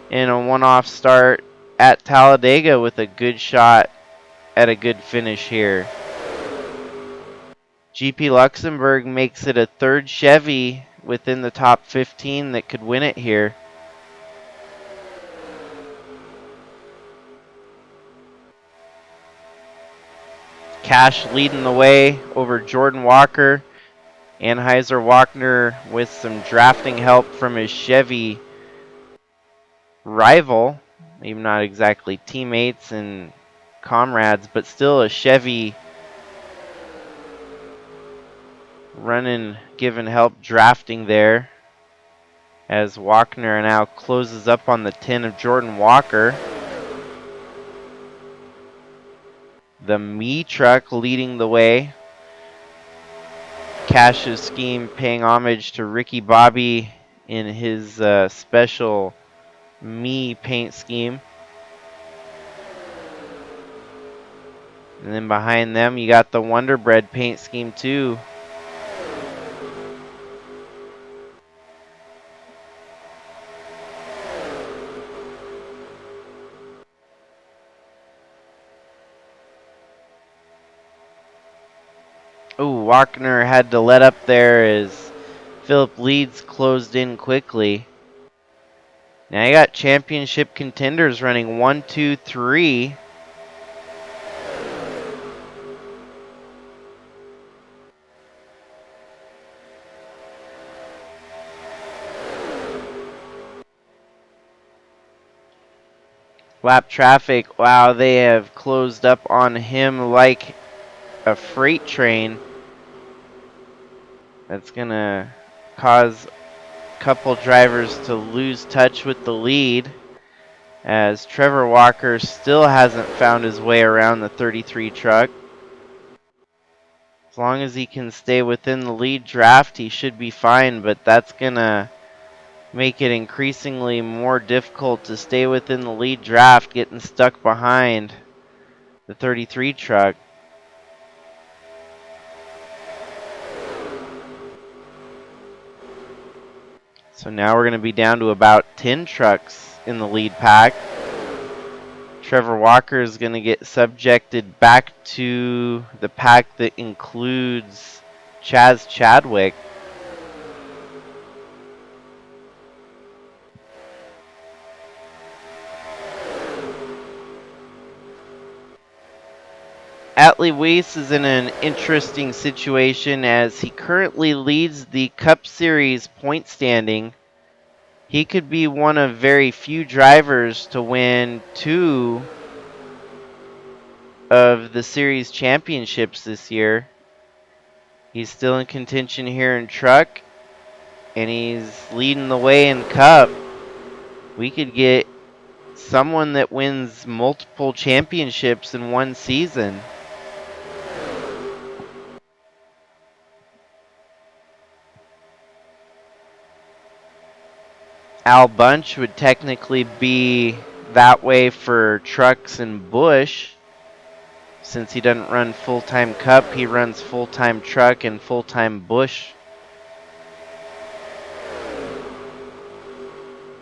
in a one-off start at Talladega with a good shot at a good finish here. GP Luxembourg makes it a third Chevy within the top 15 that could win it here. KASH leading the way over Jordan Walker. Anheuser-Wagner with some drafting help from his Chevy rival. Maybe not exactly teammates and comrades, but still a Chevy running, giving help drafting there as Walkner now closes up on the 10 of Jordan Walker. The Me truck leading the way. KASH's scheme paying homage to Ricky Bobby in his special Me paint scheme. And then behind them you got the Wonder Bread paint scheme too. Ooh, Walkner had to let up there as Philip Leeds closed in quickly. Now you got championship contenders running 1, 2, 3. Lap traffic, wow, they have closed up on him like a freight train. That's gonna cause a couple drivers to lose touch with the lead, as Trevor Walker still hasn't found his way around the 33 truck. As long as he can stay within the lead draft, he should be fine, but that's gonna make it increasingly more difficult to stay within the lead draft, getting stuck behind the 33 truck. So now we're going to be down to about 10 trucks in the lead pack. Trevor Walker is going to get subjected back to the pack that includes Chaz Chadwick. Atley Wiese is in an interesting situation as he currently leads the Cup Series point standing. He could be one of very few drivers to win 2 of the series championships this year. He's still in contention here in truck, and he's leading the way in Cup. We could get someone that wins multiple championships in one season. Al Bunch would technically be that way for trucks and Busch. Since he doesn't run full-time Cup, he runs full-time truck and full-time Busch.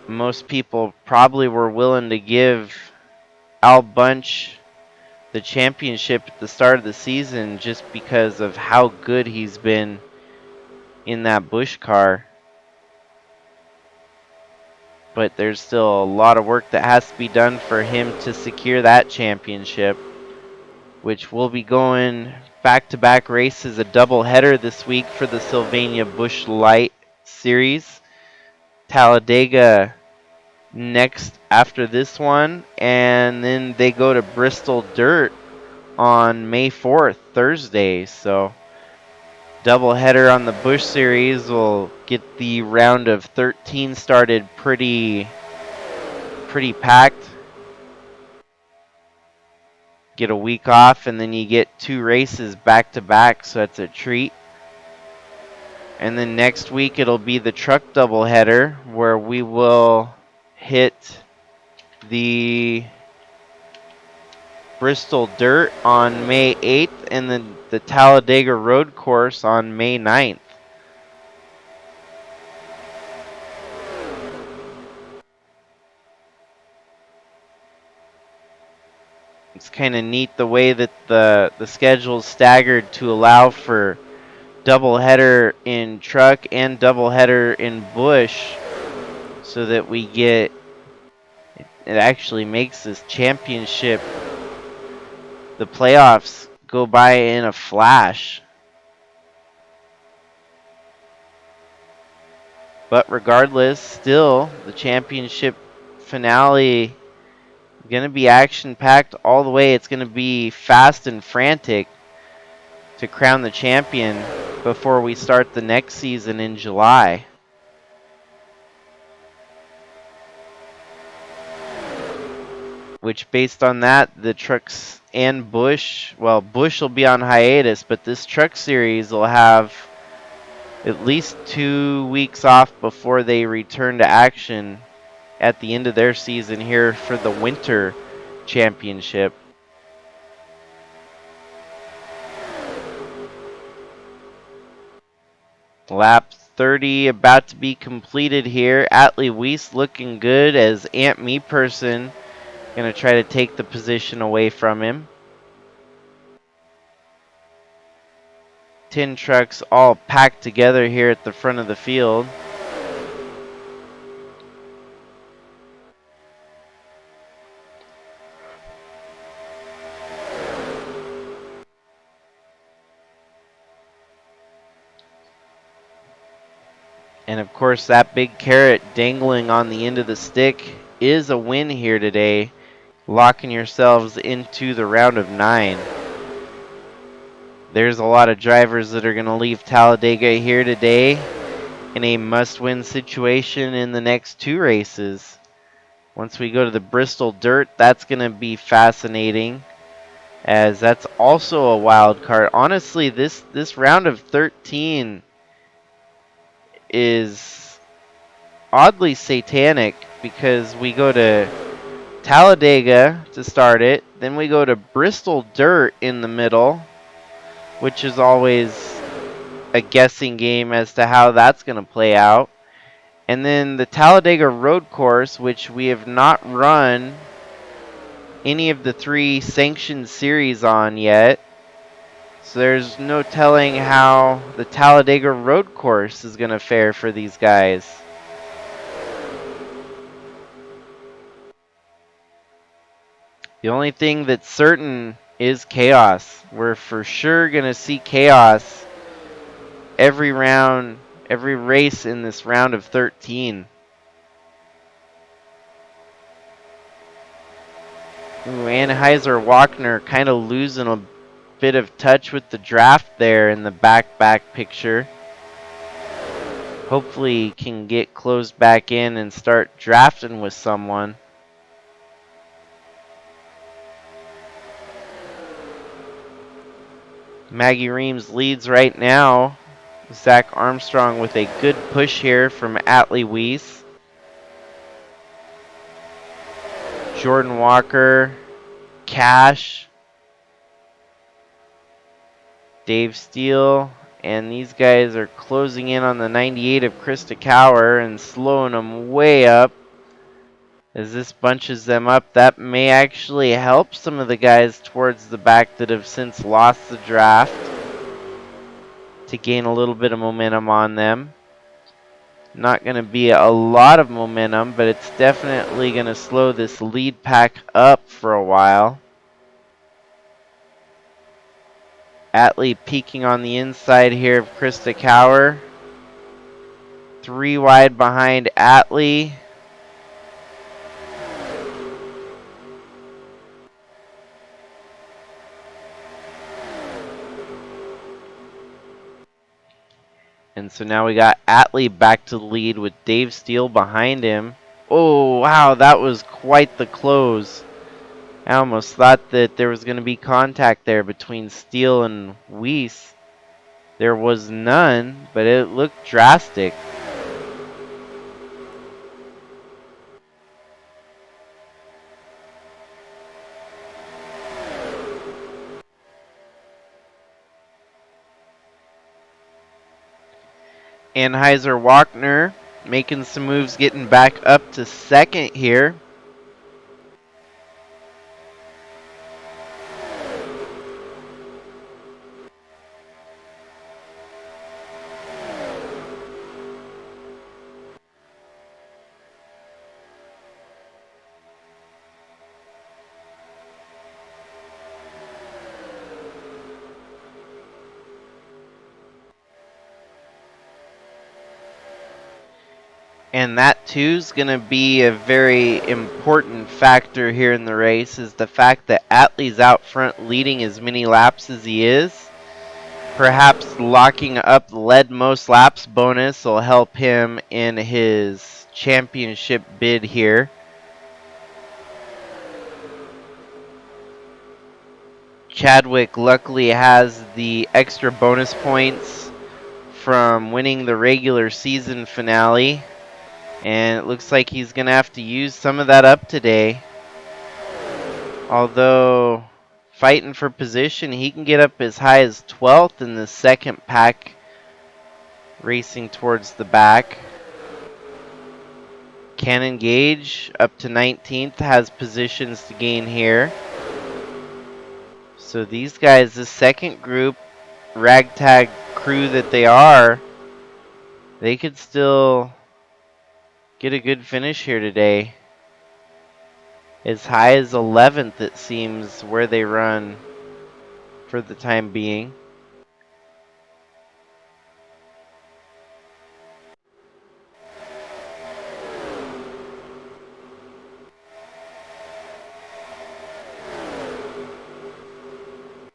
Most people probably were willing to give Al Bunch the championship at the start of the season just because of how good he's been in that Busch car. But there's still a lot of work that has to be done for him to secure that championship, which will be going back-to-back races, a doubleheader this week for the Sylvania Busch Light Series. Talladega next after this one, and then they go to Bristol Dirt on May 4th, Thursday. So doubleheader on the Busch Series will get the round of 13 started pretty packed. Get a week off, and then you get 2 races back to back, so that's a treat. And then next week it'll be the truck doubleheader, where we will hit the Bristol Dirt on May 8th and then the Talladega Road Course on May 9th. It's kind of neat the way that the schedule is staggered to allow for doubleheader in truck and doubleheader in Busch, so that we get, it actually makes this championship, the playoffs, go by in a flash. But regardless, still the championship finale going to be action-packed all the way. It's going to be fast and frantic to crown the champion before we start the next season in July. which based on that, the trucks and Busch, well, Busch will be on hiatus, but this truck series will have at least 2 weeks off before they return to action at the end of their season here for the winter championship. Lap 30 about to be completed here. Atley Wiese looking good as Ant Meeperson going to try to take the position away from him. 10 trucks all packed together here at the front of the field. And of course, that big carrot dangling on the end of the stick is a win here today, locking yourselves into the round of 9. There's a lot of drivers that are going to leave Talladega here today in a must-win situation in the next 2 races. Once we go to the Bristol Dirt, that's going to be fascinating, as that's also a wild card. Honestly, this round of 13 is oddly satanic because we go to Talladega to start it, then we go to Bristol Dirt in the middle, which is always a guessing game as to how that's going to play out. And then the Talladega Road Course, which we have not run any of the 3 sanctioned series on yet. So there's no telling how the Talladega Road Course is going to fare for these guys. The only thing that's certain is chaos. We're for sure going to see chaos every round, every race in this round of 13. Ooh, Anheuser-Wagner kind of losing a bit of touch with the draft there in the back picture. Hopefully can get closed back in and start drafting with someone. Maggie Reams leads right now. Zach Armstrong with a good push here from Atley Wiese. Jordan Walker, KASH, Dave Steele, and these guys are closing in on the 98 of Krista Cower and slowing them way up. As this bunches them up, that may actually help some of the guys towards the back that have since lost the draft to gain a little bit of momentum on them. Not going to be a lot of momentum, but it's definitely going to slow this lead pack up for a while. Atley peeking on the inside here of Krista Cower. 3 wide behind Atley. And so now we got Atley back to the lead with Dave Steele behind him. Oh, wow, that was quite the close. I almost thought that there was going to be contact there between Steele and Wiese. There was none, but it looked drastic. Anheuser-Wagner making some moves, getting back up to second here. And that too is going to be a very important factor here in the race, is the fact that Atley's out front leading as many laps as he is. Perhaps locking up the lead most laps bonus will help him in his championship bid here. Chadwick luckily has the extra bonus points from winning the regular season finale, and it looks like he's going to have to use some of that up today. Although fighting for position, he can get up as high as 12th in the second pack, racing towards the back. Cannon Gage up to 19th, has positions to gain here. So these guys, the second group, ragtag crew that they are, they could still get a good finish here today. As high as 11th, it seems, where they run for the time being.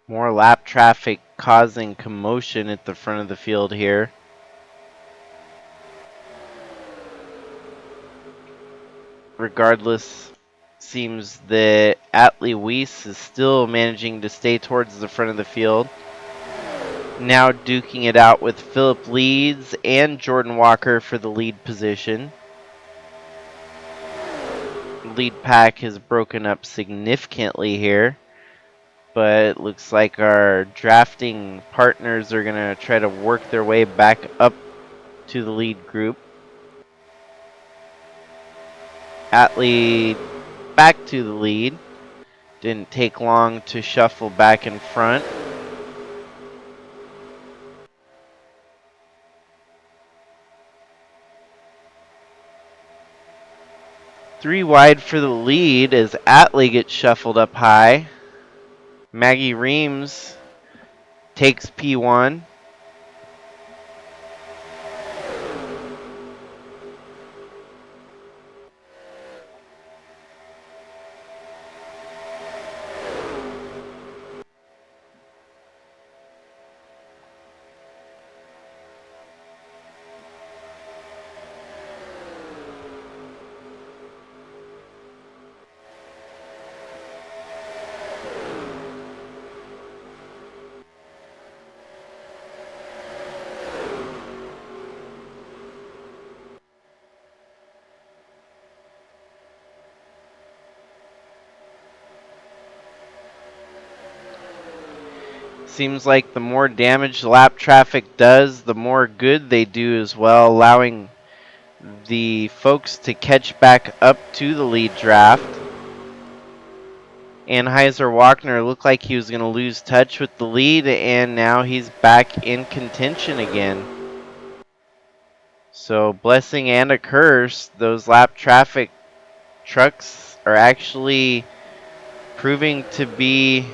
More lap traffic causing commotion at the front of the field here. Regardless, seems that Atley Wiese is still managing to stay towards the front of the field. Now duking it out with Philip Leeds and Jordan Walker for the lead position. Lead pack has broken up significantly here, but it looks like our drafting partners are going to try to work their way back up to the lead group. Atley back to the lead. Didn't take long to shuffle back in front. Three wide for the lead as Atley gets shuffled up high. Maggie Reams takes P1. Seems like the more damage lap traffic does, the more good they do as well, allowing the folks to catch back up to the lead draft. Anheuser-Wagner looked like he was going to lose touch with the lead, and now he's back in contention again. So, blessing and a curse, those lap traffic trucks are actually proving to be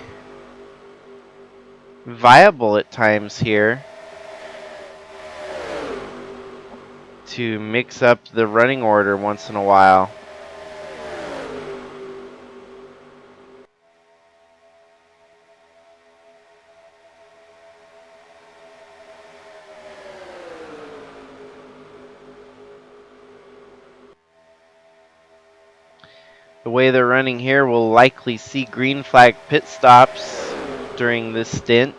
viable at times here to mix up the running order once in a while. The way they're running here, we'll likely see green flag pit stops during this stint.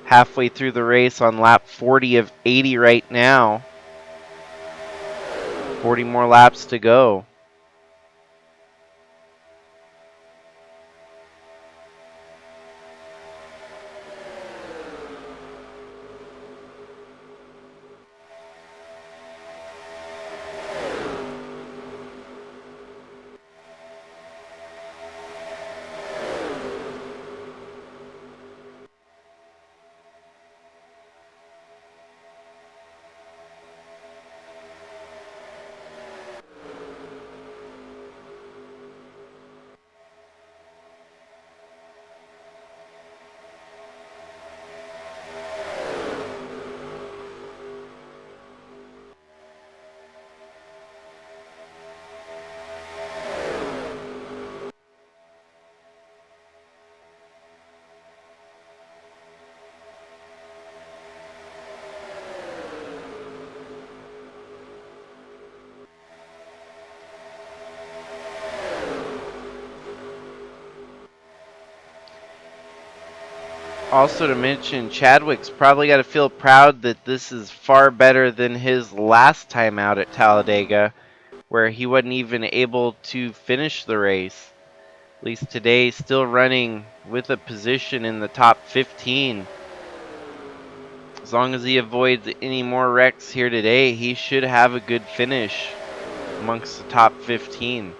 Halfway through the race on lap 40 of 80 right now. 40 more laps to go. Also to mention, Chadwick's probably got to feel proud that this is far better than his last time out at Talladega, where he wasn't even able to finish the race. At least today, still running with a position in the top 15. As long as he avoids any more wrecks here today, he should have a good finish amongst the top 15.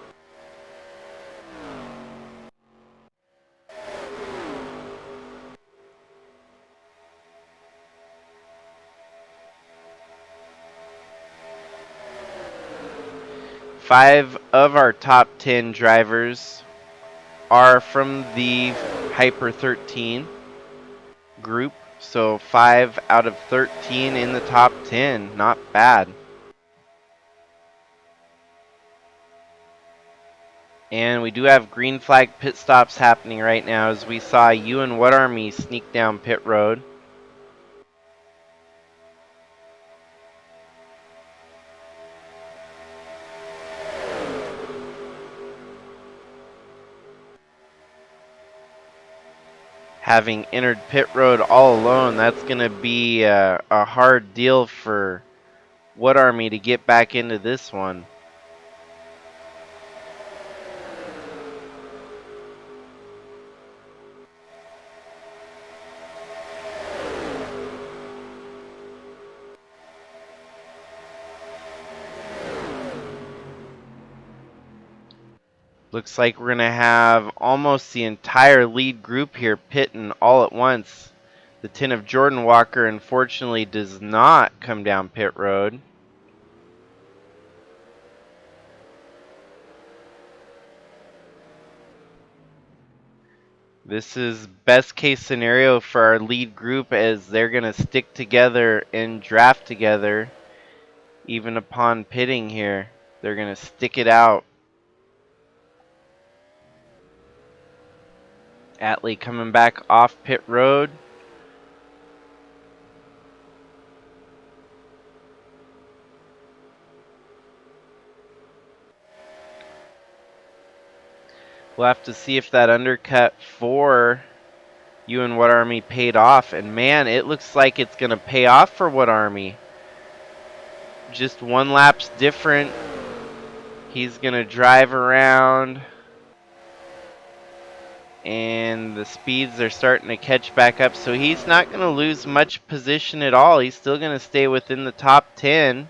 Five of our top 10 drivers are from the HYPER13 group, so 5 out of 13 in the top 10, not bad. And we do have green flag pit stops happening right now as we saw Ewan What Army sneak down pit road. Having entered pit road all alone, that's going to be a hard deal for What Army to get back into this one. Looks like we're going to have almost the entire lead group here pitting all at once. The 10 of Jordan Walker unfortunately does not come down pit road. This is best case scenario for our lead group as they're going to stick together and draft together even upon pitting here. They're going to stick it out. Atley coming back off pit road. We'll have to see if that undercut for Ewan What Army paid off. And man, it looks like it's going to pay off for What Army. Just one lap's different. He's going to drive around. And the speeds are starting to catch back up, so he's not going to lose much position at all. He's still going to stay within the top 10.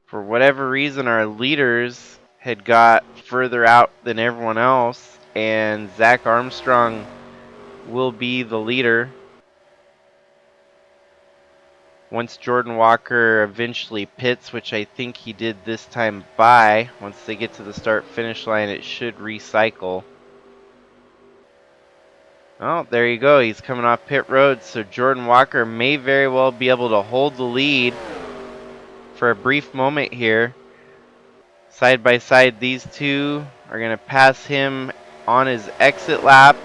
For whatever reason, our leaders had got further out than everyone else, and Zach Armstrong will be the leader. Once Jordan Walker eventually pits, which I think he did this time once they get to the start-finish line, it should recycle. Oh, there you go. He's coming off pit road, so Jordan Walker may very well be able to hold the lead for a brief moment here. Side by side, these two are going to pass him on his exit lap.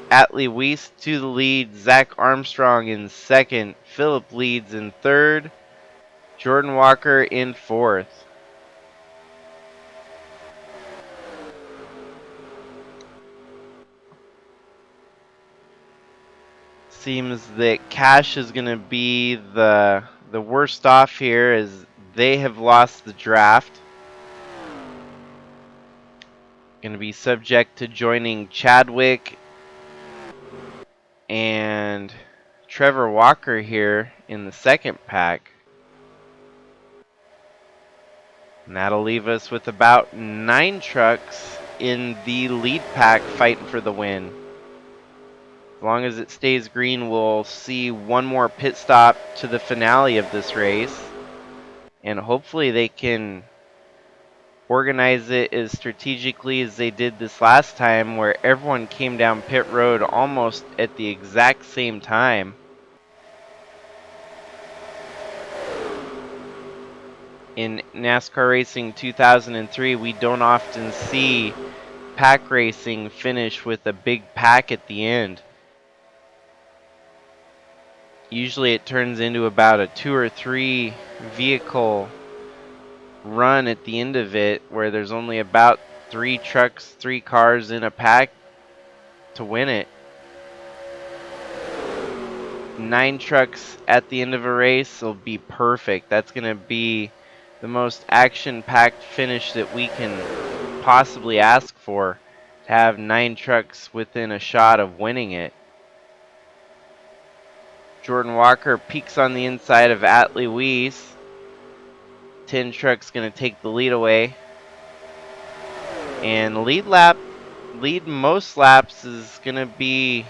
Atley Wiese to the lead, Zach Armstrong in second, Phillip leads in third, Jordan Walker in fourth. Seems that KASH is going to be the worst off here as they have lost the draft. Going to be subject to joining Chadwick and Trevor Walker here in the second pack. And that'll leave us with about 9 trucks in the lead pack fighting for the win. As long as it stays green, we'll see one more pit stop to the finale of this race. And hopefully they can organize it as strategically as they did this last time, where everyone came down pit road almost at the exact same time. In NASCAR Racing 2003, we don't often see pack racing finish with a big pack at the end. Usually it turns into about a 2 or 3 vehicle run at the end of it, where there's only about 3 trucks, 3 cars in a pack to win it. 9 trucks at the end of a race will be perfect. That's going to be the most action-packed finish that we can possibly ask for, to have 9 trucks within a shot of winning it. Jordan Walker peeks on the inside of Atley Wiese. 10 trucks going to take the lead away. And lead most laps is going to be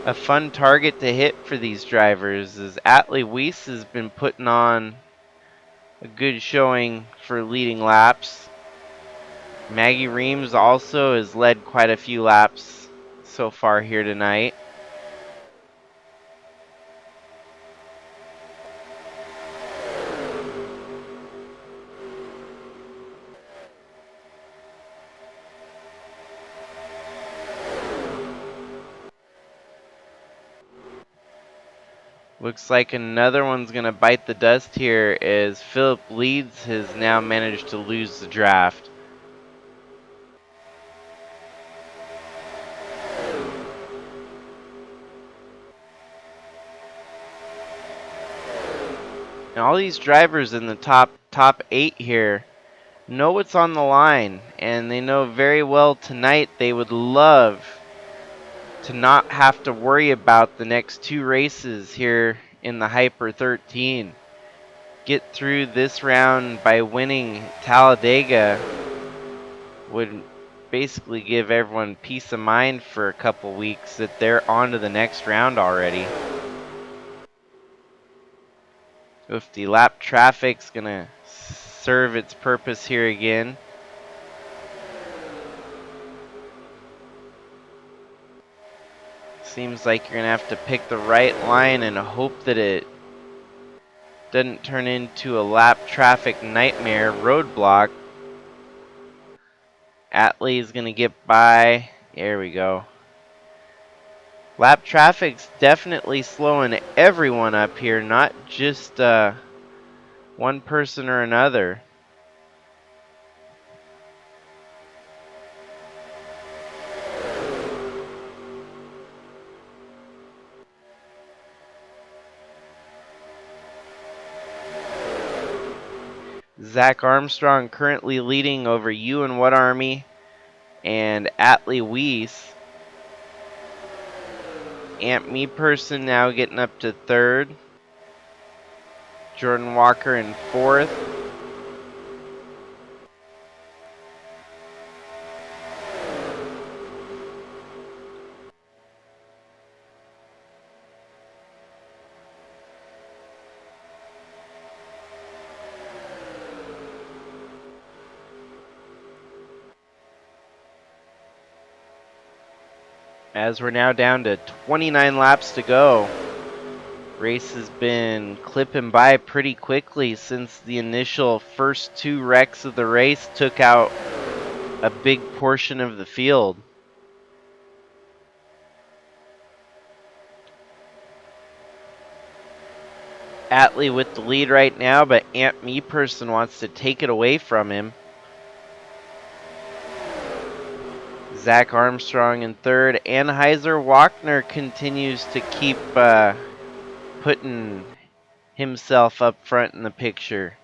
a fun target to hit for these drivers, as Atley Wiese has been putting on a good showing for leading laps. Maggie Reams also has led quite a few laps so far here tonight. Looks like another one's going to bite the dust here, as Philip Leeds has now managed to lose the draft. And all these drivers in the top 8 here know what's on the line, and they know very well tonight they would love to not have to worry about the next 2 races here in the HYPER13. Get through this round by winning Talladega would basically give everyone peace of mind for a couple weeks that they're on to the next round already. If the lap traffic's gonna serve its purpose here again. Seems like you're gonna have to pick the right line and hope that it doesn't turn into a lap traffic nightmare roadblock. Atley is gonna get by. There we go. Lap traffic's definitely slowing everyone up here, not just one person or another. Zach Armstrong currently leading over You and What Army and Atley Wiese. Ant Meeperson now getting up to 3rd. Jordan Walker in 4th. As we're now down to 29 laps to go. Race has been clipping by pretty quickly since the initial first 2 wrecks of the race took out a big portion of the field. Atley with the lead right now, but Ant Meeperson wants to take it away from him. Zach Armstrong in 3rd. Anheuser Wagner continues to keep putting himself up front in the picture.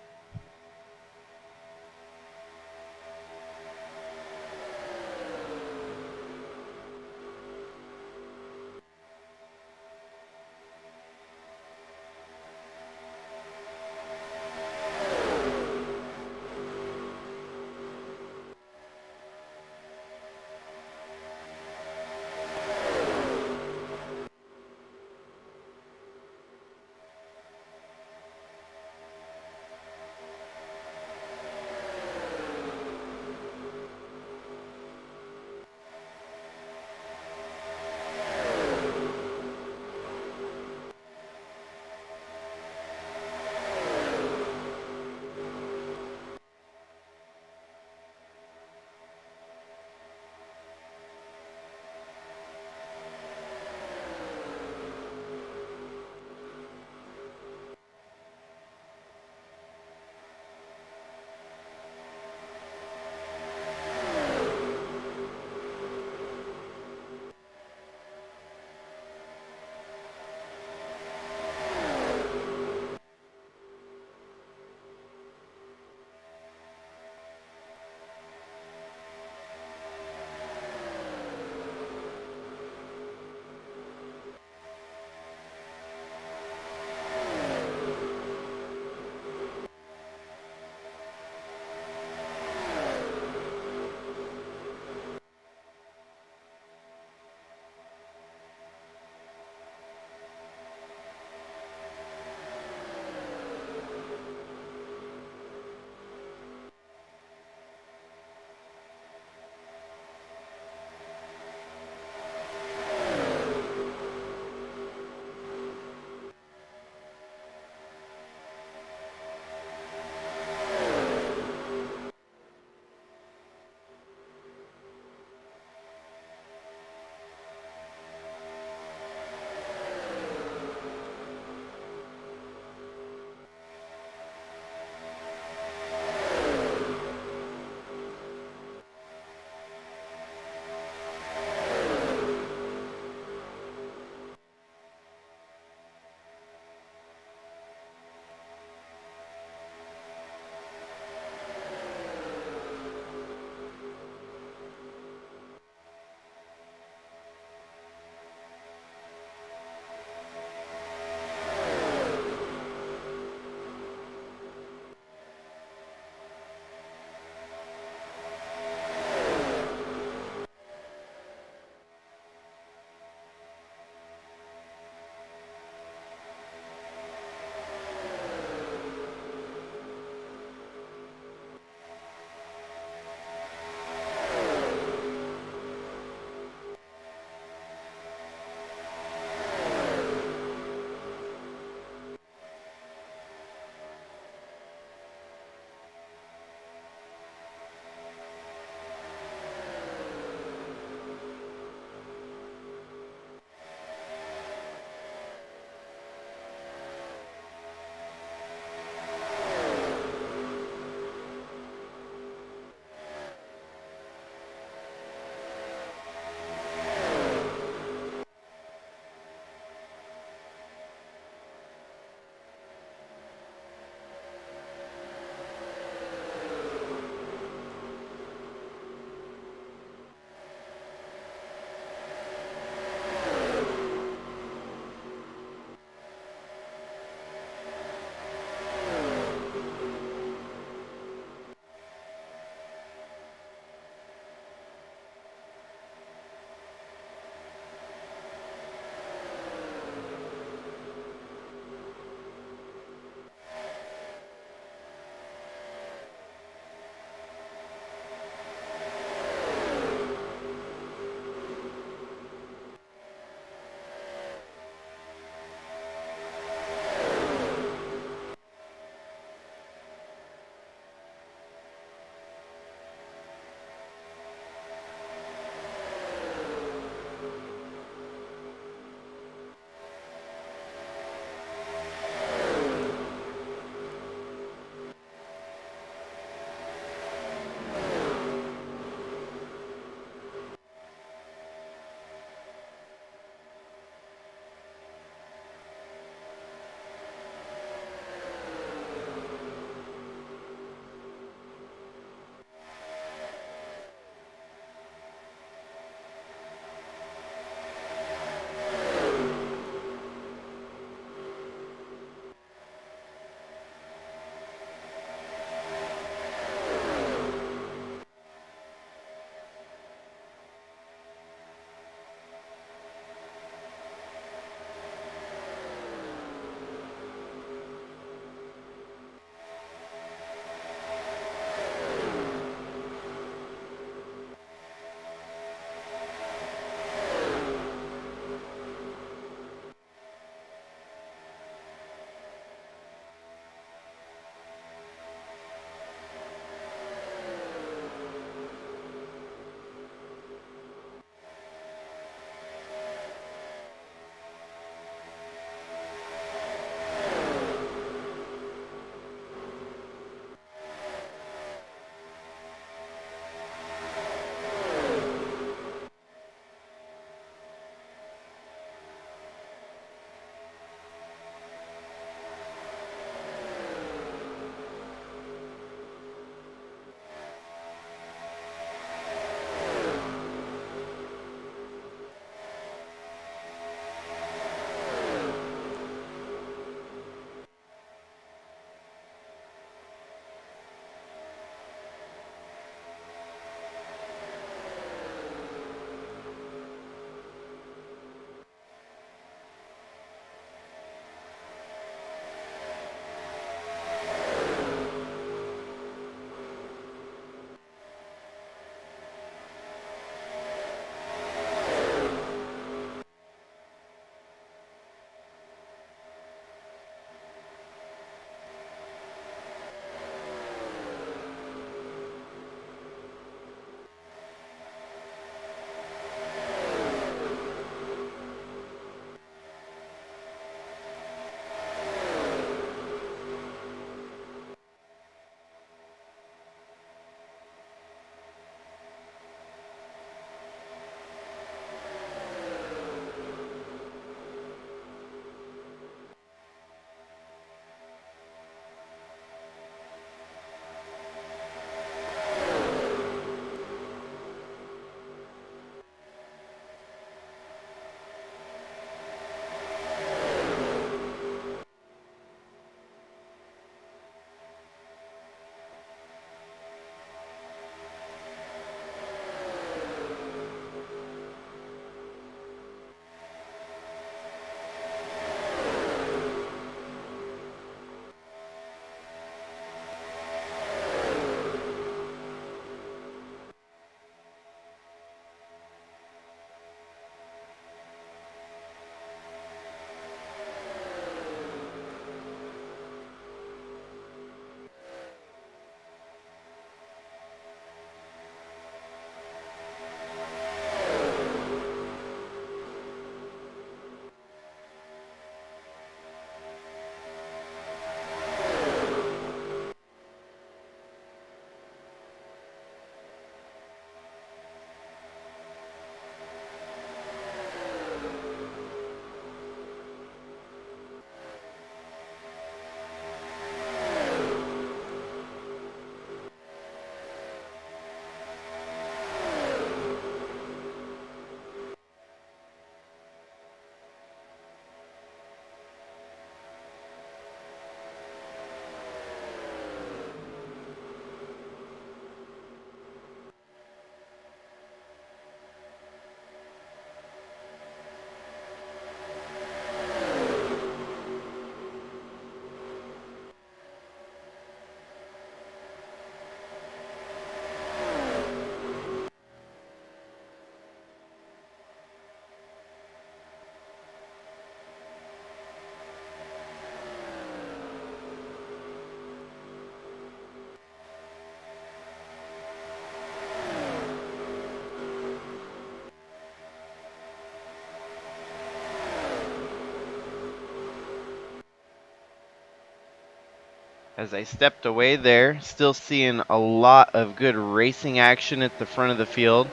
As I stepped away there, still seeing a lot of good racing action at the front of the field.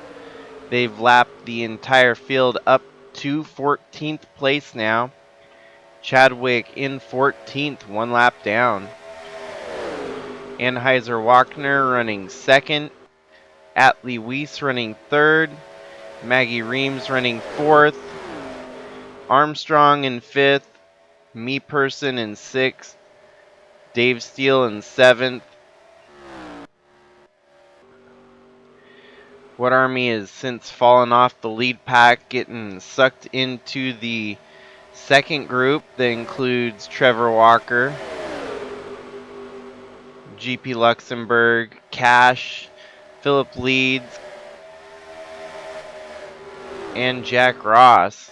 They've lapped the entire field up to 14th place now. Chadwick in 14th, 1 lap down. Anheuser-Wagner running second. Atley Wiese running third. Maggie Reams running fourth. Armstrong in fifth. Meeperson in sixth. Dave Steele in seventh. What Army has since fallen off the lead pack, getting sucked into the second group that includes Trevor Walker, GP Luxembourg, KASH, Philip Leeds, and Jack Ross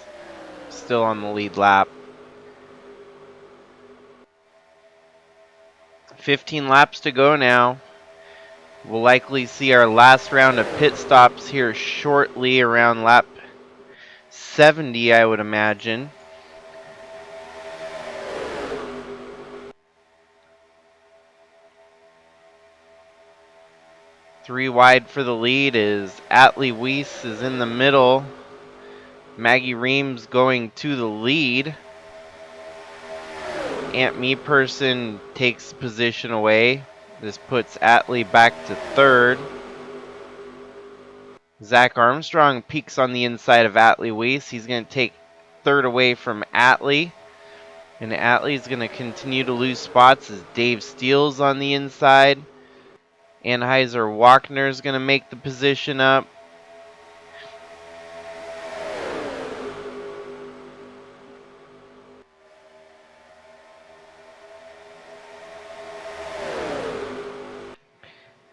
still on the lead lap. 15 laps to go now. We'll likely see our last round of pit stops here shortly around lap 70, I would imagine. Three wide for the lead is Atley Wiese is in the middle. Maggie Reams going to the lead. Ant Meeperson takes position away. This puts Atley back to third. Zach Armstrong peeks on the inside of Atley Wiese. He's going to take third away from Atley. And Atley's going to continue to lose spots as Dave Steele's on the inside. Anheuser-Wagner's going to make the position up.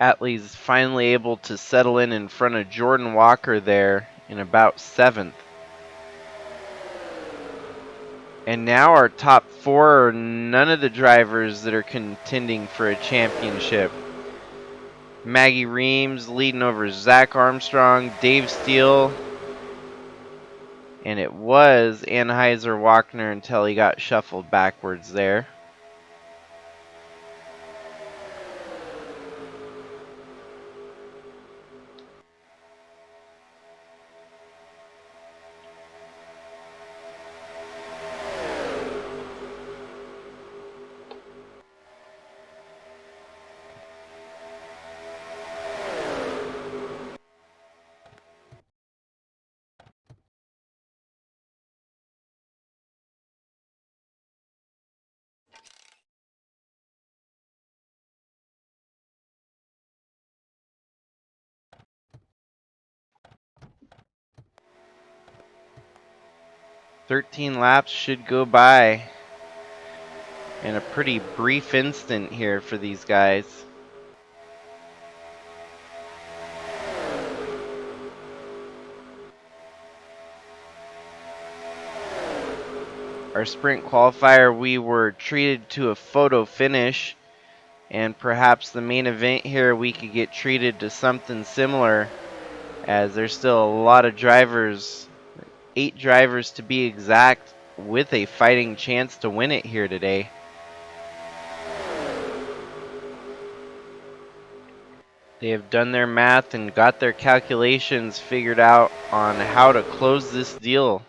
Atley's finally able to settle in front of Jordan Walker there in about 7th. And now our top 4 are none of the drivers that are contending for a championship. Maggie Reams leading over Zach Armstrong, Dave Steele, and it was Anheuser-Wagner until he got shuffled backwards there. "13 laps should go by in a pretty brief instant here for these guys. Our sprint qualifier, we were treated to a photo finish, and perhaps the main event here we could get treated to something similar, as there's still a lot of drivers, 8 drivers to be exact, with a fighting chance to win it here today. They have done their math and got their calculations figured out on how to close this deal.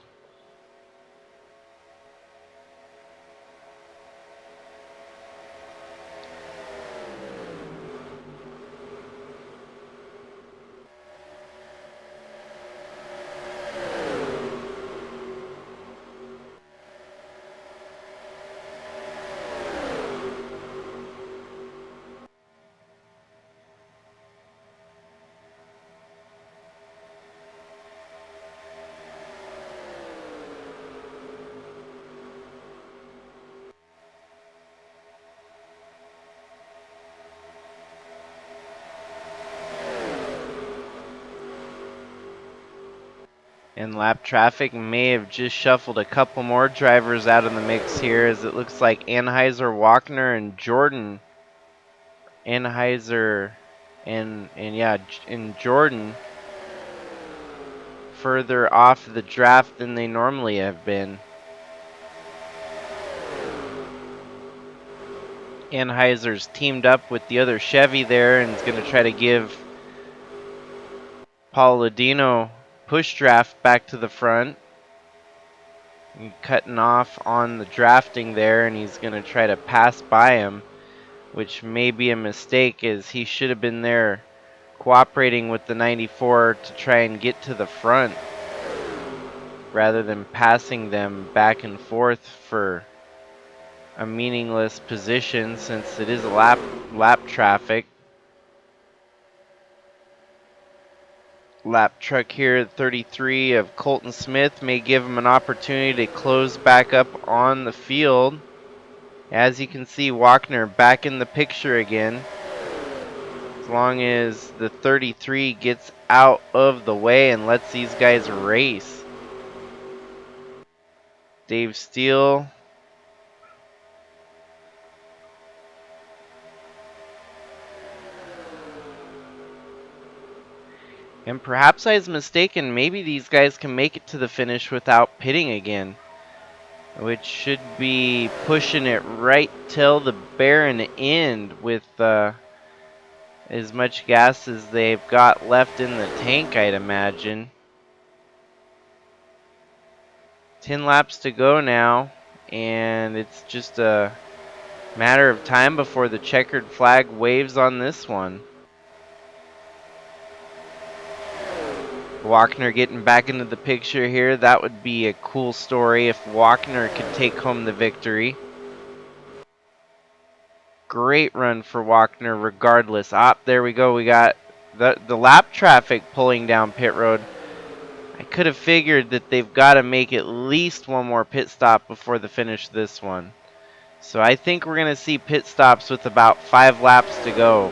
And lap traffic may have just shuffled a couple more drivers out of the mix here, as it looks like Anheuser-Wagner and Jordan. Anheuser and Jordan further off the draft than they normally have been. Anheuser's teamed up with the other Chevy there and is going to try to give Palladino push draft back to the front. And cutting off on the drafting there, and he's going to try to pass by him, which may be a mistake as he should have been there cooperating with the 94 to try and get to the front rather than passing them back and forth for a meaningless position since it is a lap traffic. Lap truck here at 33 of Colton Smith may give him an opportunity to close back up on the field. As you can see, Walkner back in the picture again. As long as the 33 gets out of the way and lets these guys race. Dave Steele. And perhaps I was mistaken, maybe these guys can make it to the finish without pitting again. Which should be pushing it right till the barren end with as much gas as they've got left in the tank, I'd imagine. 10 laps to go now, and it's just a matter of time before the checkered flag waves on this one. Walkner getting back into the picture here. That would be a cool story if Walkner could take home the victory. Great run for Walkner regardless. There we go. We got the lap traffic pulling down pit road. I could have figured that they've got to make at least one more pit stop before the finish of this one. So I think we're going to see pit stops with about 5 laps to go.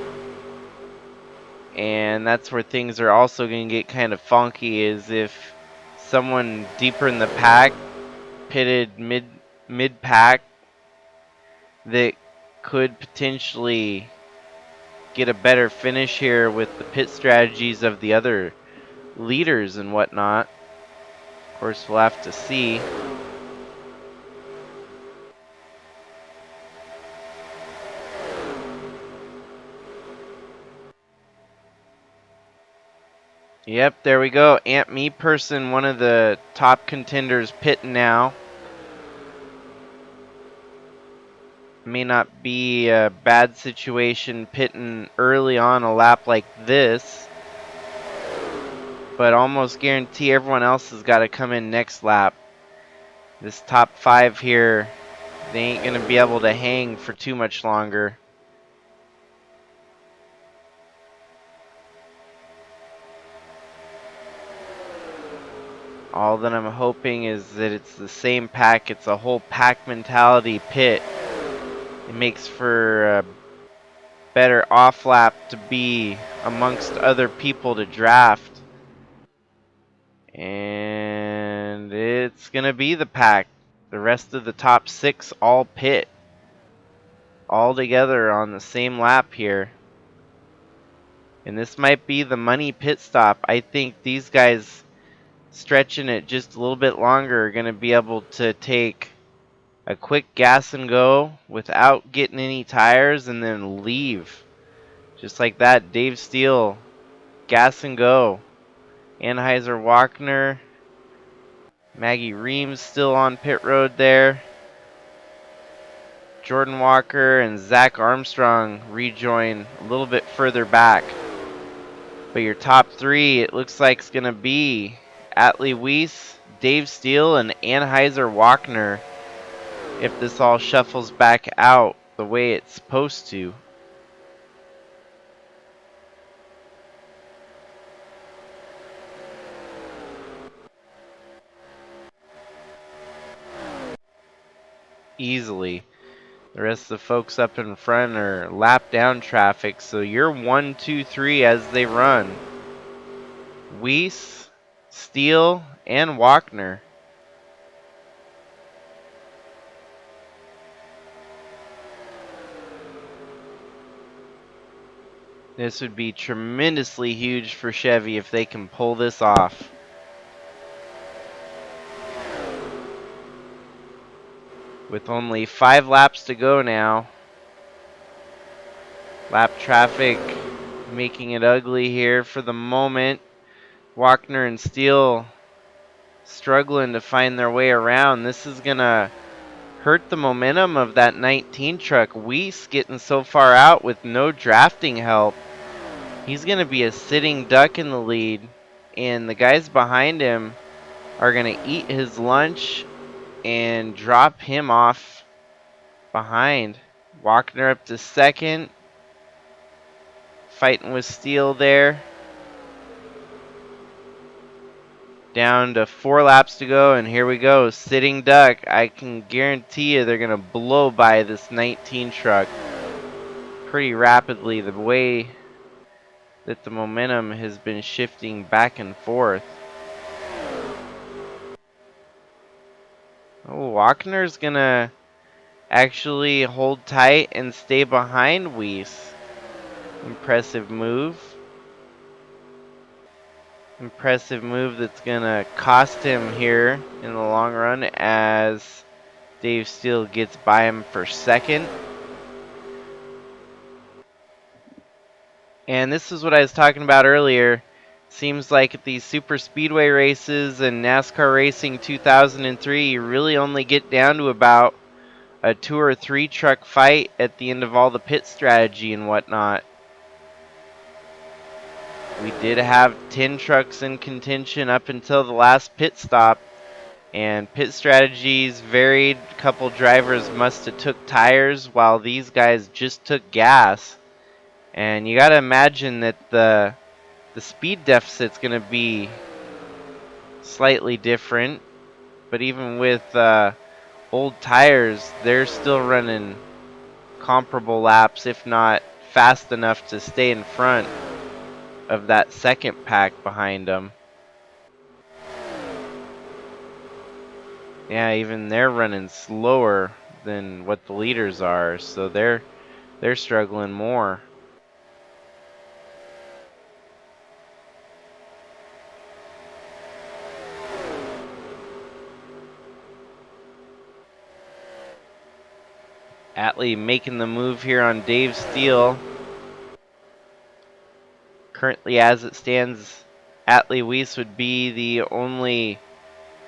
And that's where things are also going to get kind of funky, is if someone deeper in the pack pitted mid-pack that could potentially get a better finish here with the pit strategies of the other leaders and whatnot. Of course, we'll have to see. Yep, there we go. Ant Meeperson, one of the top contenders, pitting now. May not be a bad situation pitting early on a lap like this, but almost guarantee everyone else has got to come in next lap. This top 5 here, they ain't going to be able to hang for too much longer. All that I'm hoping is that it's the same pack. It's a whole pack mentality pit. It makes for a better off lap to be amongst other people to draft. And it's going to be the pack. The rest of the top 6 all pit. All together on the same lap here. And this might be the money pit stop. I think these guys stretching it just a little bit longer are going to be able to take a quick gas and go without getting any tires and then leave. Just like that, Dave Steele, gas and go. Anheuser Walkner, Maggie Reams still on pit road there. Jordan Walker and Zach Armstrong rejoin a little bit further back. But your top 3, it looks like it's going to be Atley Wiese, Dave Steele, and Anheuser Walkner if this all shuffles back out the way it's supposed to. Easily. The rest of the folks up in front are lap down traffic, so you're 1, 2, 3 as they run. Wiese, Steele, and Walkner. This would be tremendously huge for Chevy if they can pull this off. With only 5 laps to go now, Lap traffic making it ugly here for the moment. Wagner and Steele struggling to find their way around. This is going to hurt the momentum of that 19 truck. Wiese getting so far out with no drafting help. He's going to be a sitting duck in the lead, and the guys behind him are going to eat his lunch and drop him off behind. Wagner up to second, fighting with Steele there. Down to 4 laps to go, and here we go. Sitting duck. I can guarantee you they're going to blow by this 19 truck pretty rapidly, the way that the momentum has been shifting back and forth. Oh, Wagner's going to actually hold tight and stay behind Wiese. Impressive move. Impressive move that's going to cost him here in the long run as Dave Steele gets by him for second. And this is what I was talking about earlier. Seems like at these super speedway races and NASCAR Racing 2003, you really only get down to about a 2 or 3 truck fight at the end of all the pit strategy and whatnot. We did have 10 trucks in contention up until the last pit stop, and pit strategies varied. A couple drivers must have took tires while these guys just took gas. And you got to imagine that the speed deficit's going to be slightly different, but even with old tires, they're still running comparable laps, if not fast enough to stay in front of that second pack behind them. Yeah, even they're running slower than what the leaders are, so they're struggling more. Atley making the move here on Dave Steele. Currently, as it stands, Atley Wiese would be the only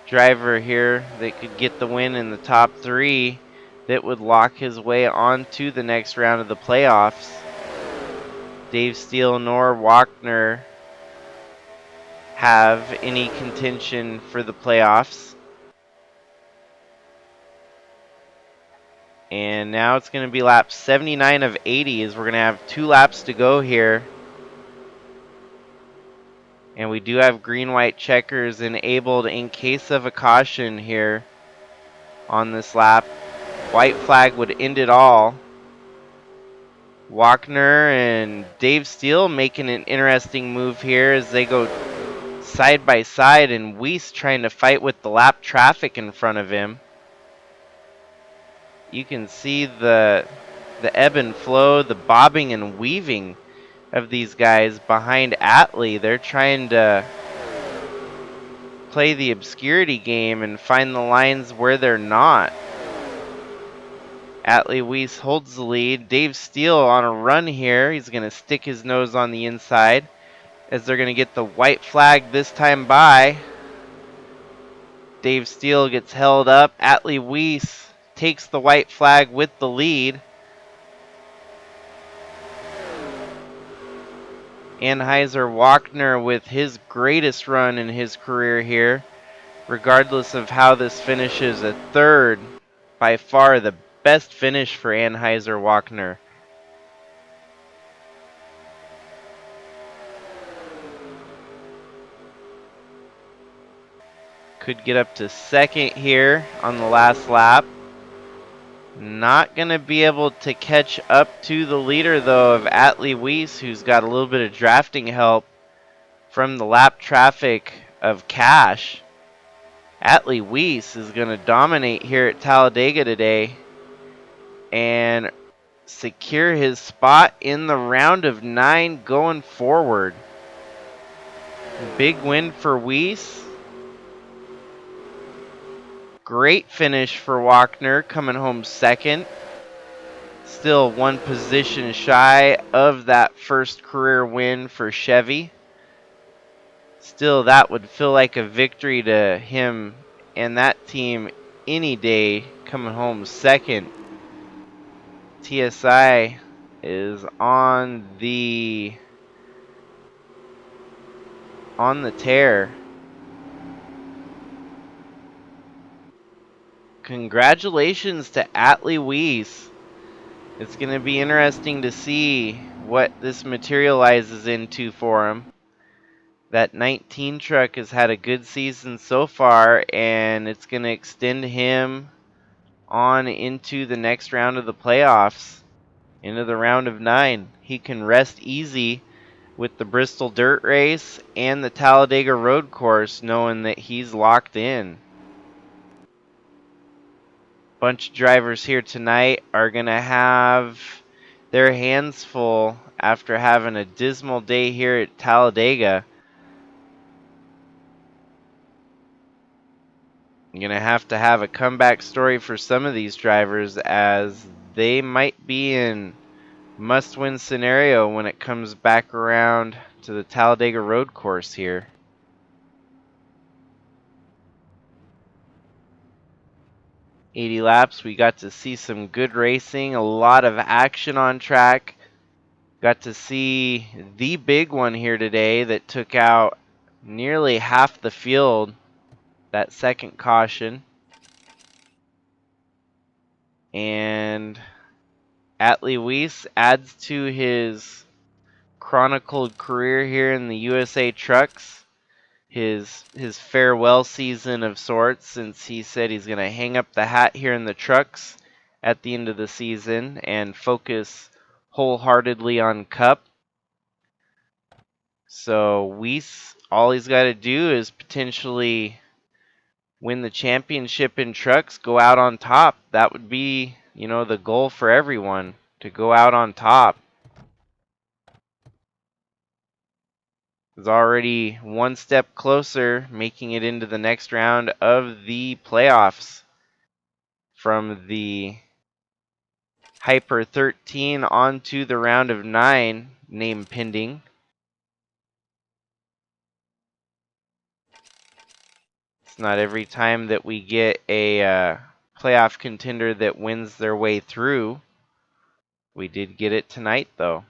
driver here that could get the win in the top 3 that would lock his way on to the next round of the playoffs. Dave Steele nor Wagner have any contention for the playoffs. And now it's going to be lap 79 of 80 as we're going to have 2 laps to go here. And we do have green-white checkers enabled in case of a caution here on this lap. White flag would end it all. Wagner and Dave Steele making an interesting move here as they go side by side, and Wiese trying to fight with the lap traffic in front of him. You can see the ebb and flow, the bobbing and weaving of these guys behind Atley. They're trying to play the obscurity game and find the lines where they're not. Atley Wiese holds the lead. Dave Steele on a run here. He's going to stick his nose on the inside as they're going to get the white flag this time by. Dave Steele gets held up. Atley Wiese takes the white flag with the lead. Anheuser-Wagner with his greatest run in his career here. Regardless of how this finishes, a third, by far the best finish for Anheuser-Wagner. Could get up to second here on the last lap. Not going to be able to catch up to the leader, though, of Atley Wiese, who's got a little bit of drafting help from the lap traffic of KASH. Atley Wiese is going to dominate here at Talladega today and secure his spot in the round of 9 going forward. Big win for Wiese. Great finish for Wagner, coming home second. still one position shy of that first career win for Chevy. Still, that would feel like a victory to him and that team any day, coming home second. TSI is on the tear. Congratulations to Atley Wiese. It's going to be interesting to see what this materializes into for him. That 19 truck has had a good season so far, and it's going to extend him on into the next round of the playoffs, into the round of 9. He can rest easy with the Bristol Dirt Race and the Talladega Road Course, knowing that he's locked in. Bunch of drivers here tonight are going to have their hands full after having a dismal day here at Talladega. You're going to have a comeback story for some of these drivers, as they might be in must-win scenario when it comes back around to the Talladega Road Course here. "80 laps, we got to see some good racing, a lot of action on track. Got to see the big one here today that took out nearly half the field, that second caution. And Atley Wiese adds to his chronicled career here in the USA Trucks, his farewell season of sorts, since he said he's going to hang up the hat here in the trucks at the end of the season and focus wholeheartedly on Cup. So Wiese, all he's got to do is potentially win the championship in trucks, go out on top. That would be, the goal for everyone, to go out on top. Is already one step closer, making it into the next round of the playoffs from the HYPER13 onto the round of 9, name pending. It's not every time that we get a playoff contender that wins their way through. We did get it tonight, though.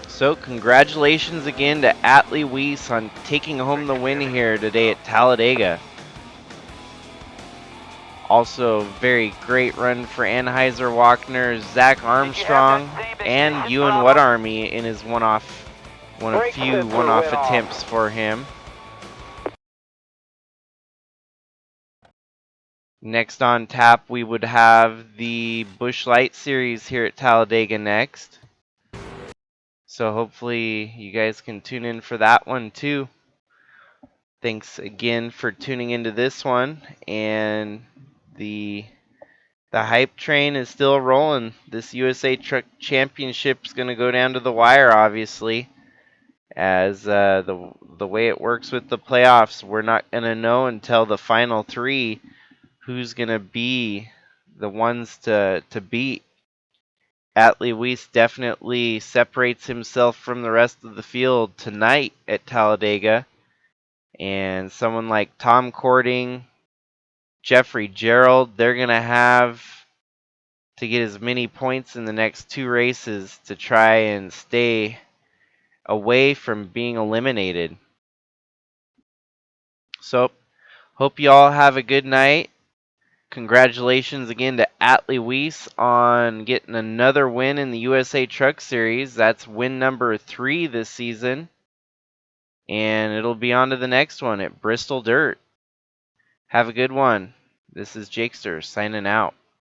So congratulations again to Atley Wiese on taking home the win here today at Talladega. Also, very great run for Anheuser-Wagner, Zach Armstrong, and Ewan What Army in his one of few one-off attempts for him. Next on tap, we would have the Busch Light Series here at Talladega next. So hopefully you guys can tune in for that one too. Thanks again for tuning into this one, and the hype train is still rolling. This USA Truck Championship is going to go down to the wire, obviously, as the way it works with the playoffs. We're not going to know until the final 3 who's going to be the ones to beat. Atley Wiese definitely separates himself from the rest of the field tonight at Talladega. And someone like Tom Kourting, Jeffrey Gerald, they're going to have to get as many points in the next 2 races to try and stay away from being eliminated. So, hope you all have a good night. Congratulations again to Atley Wiese on getting another win in the USA Truck Series. That's win number 3 this season. And it'll be on to the next one at Bristol Dirt. Have a good one. This is Jakester signing out.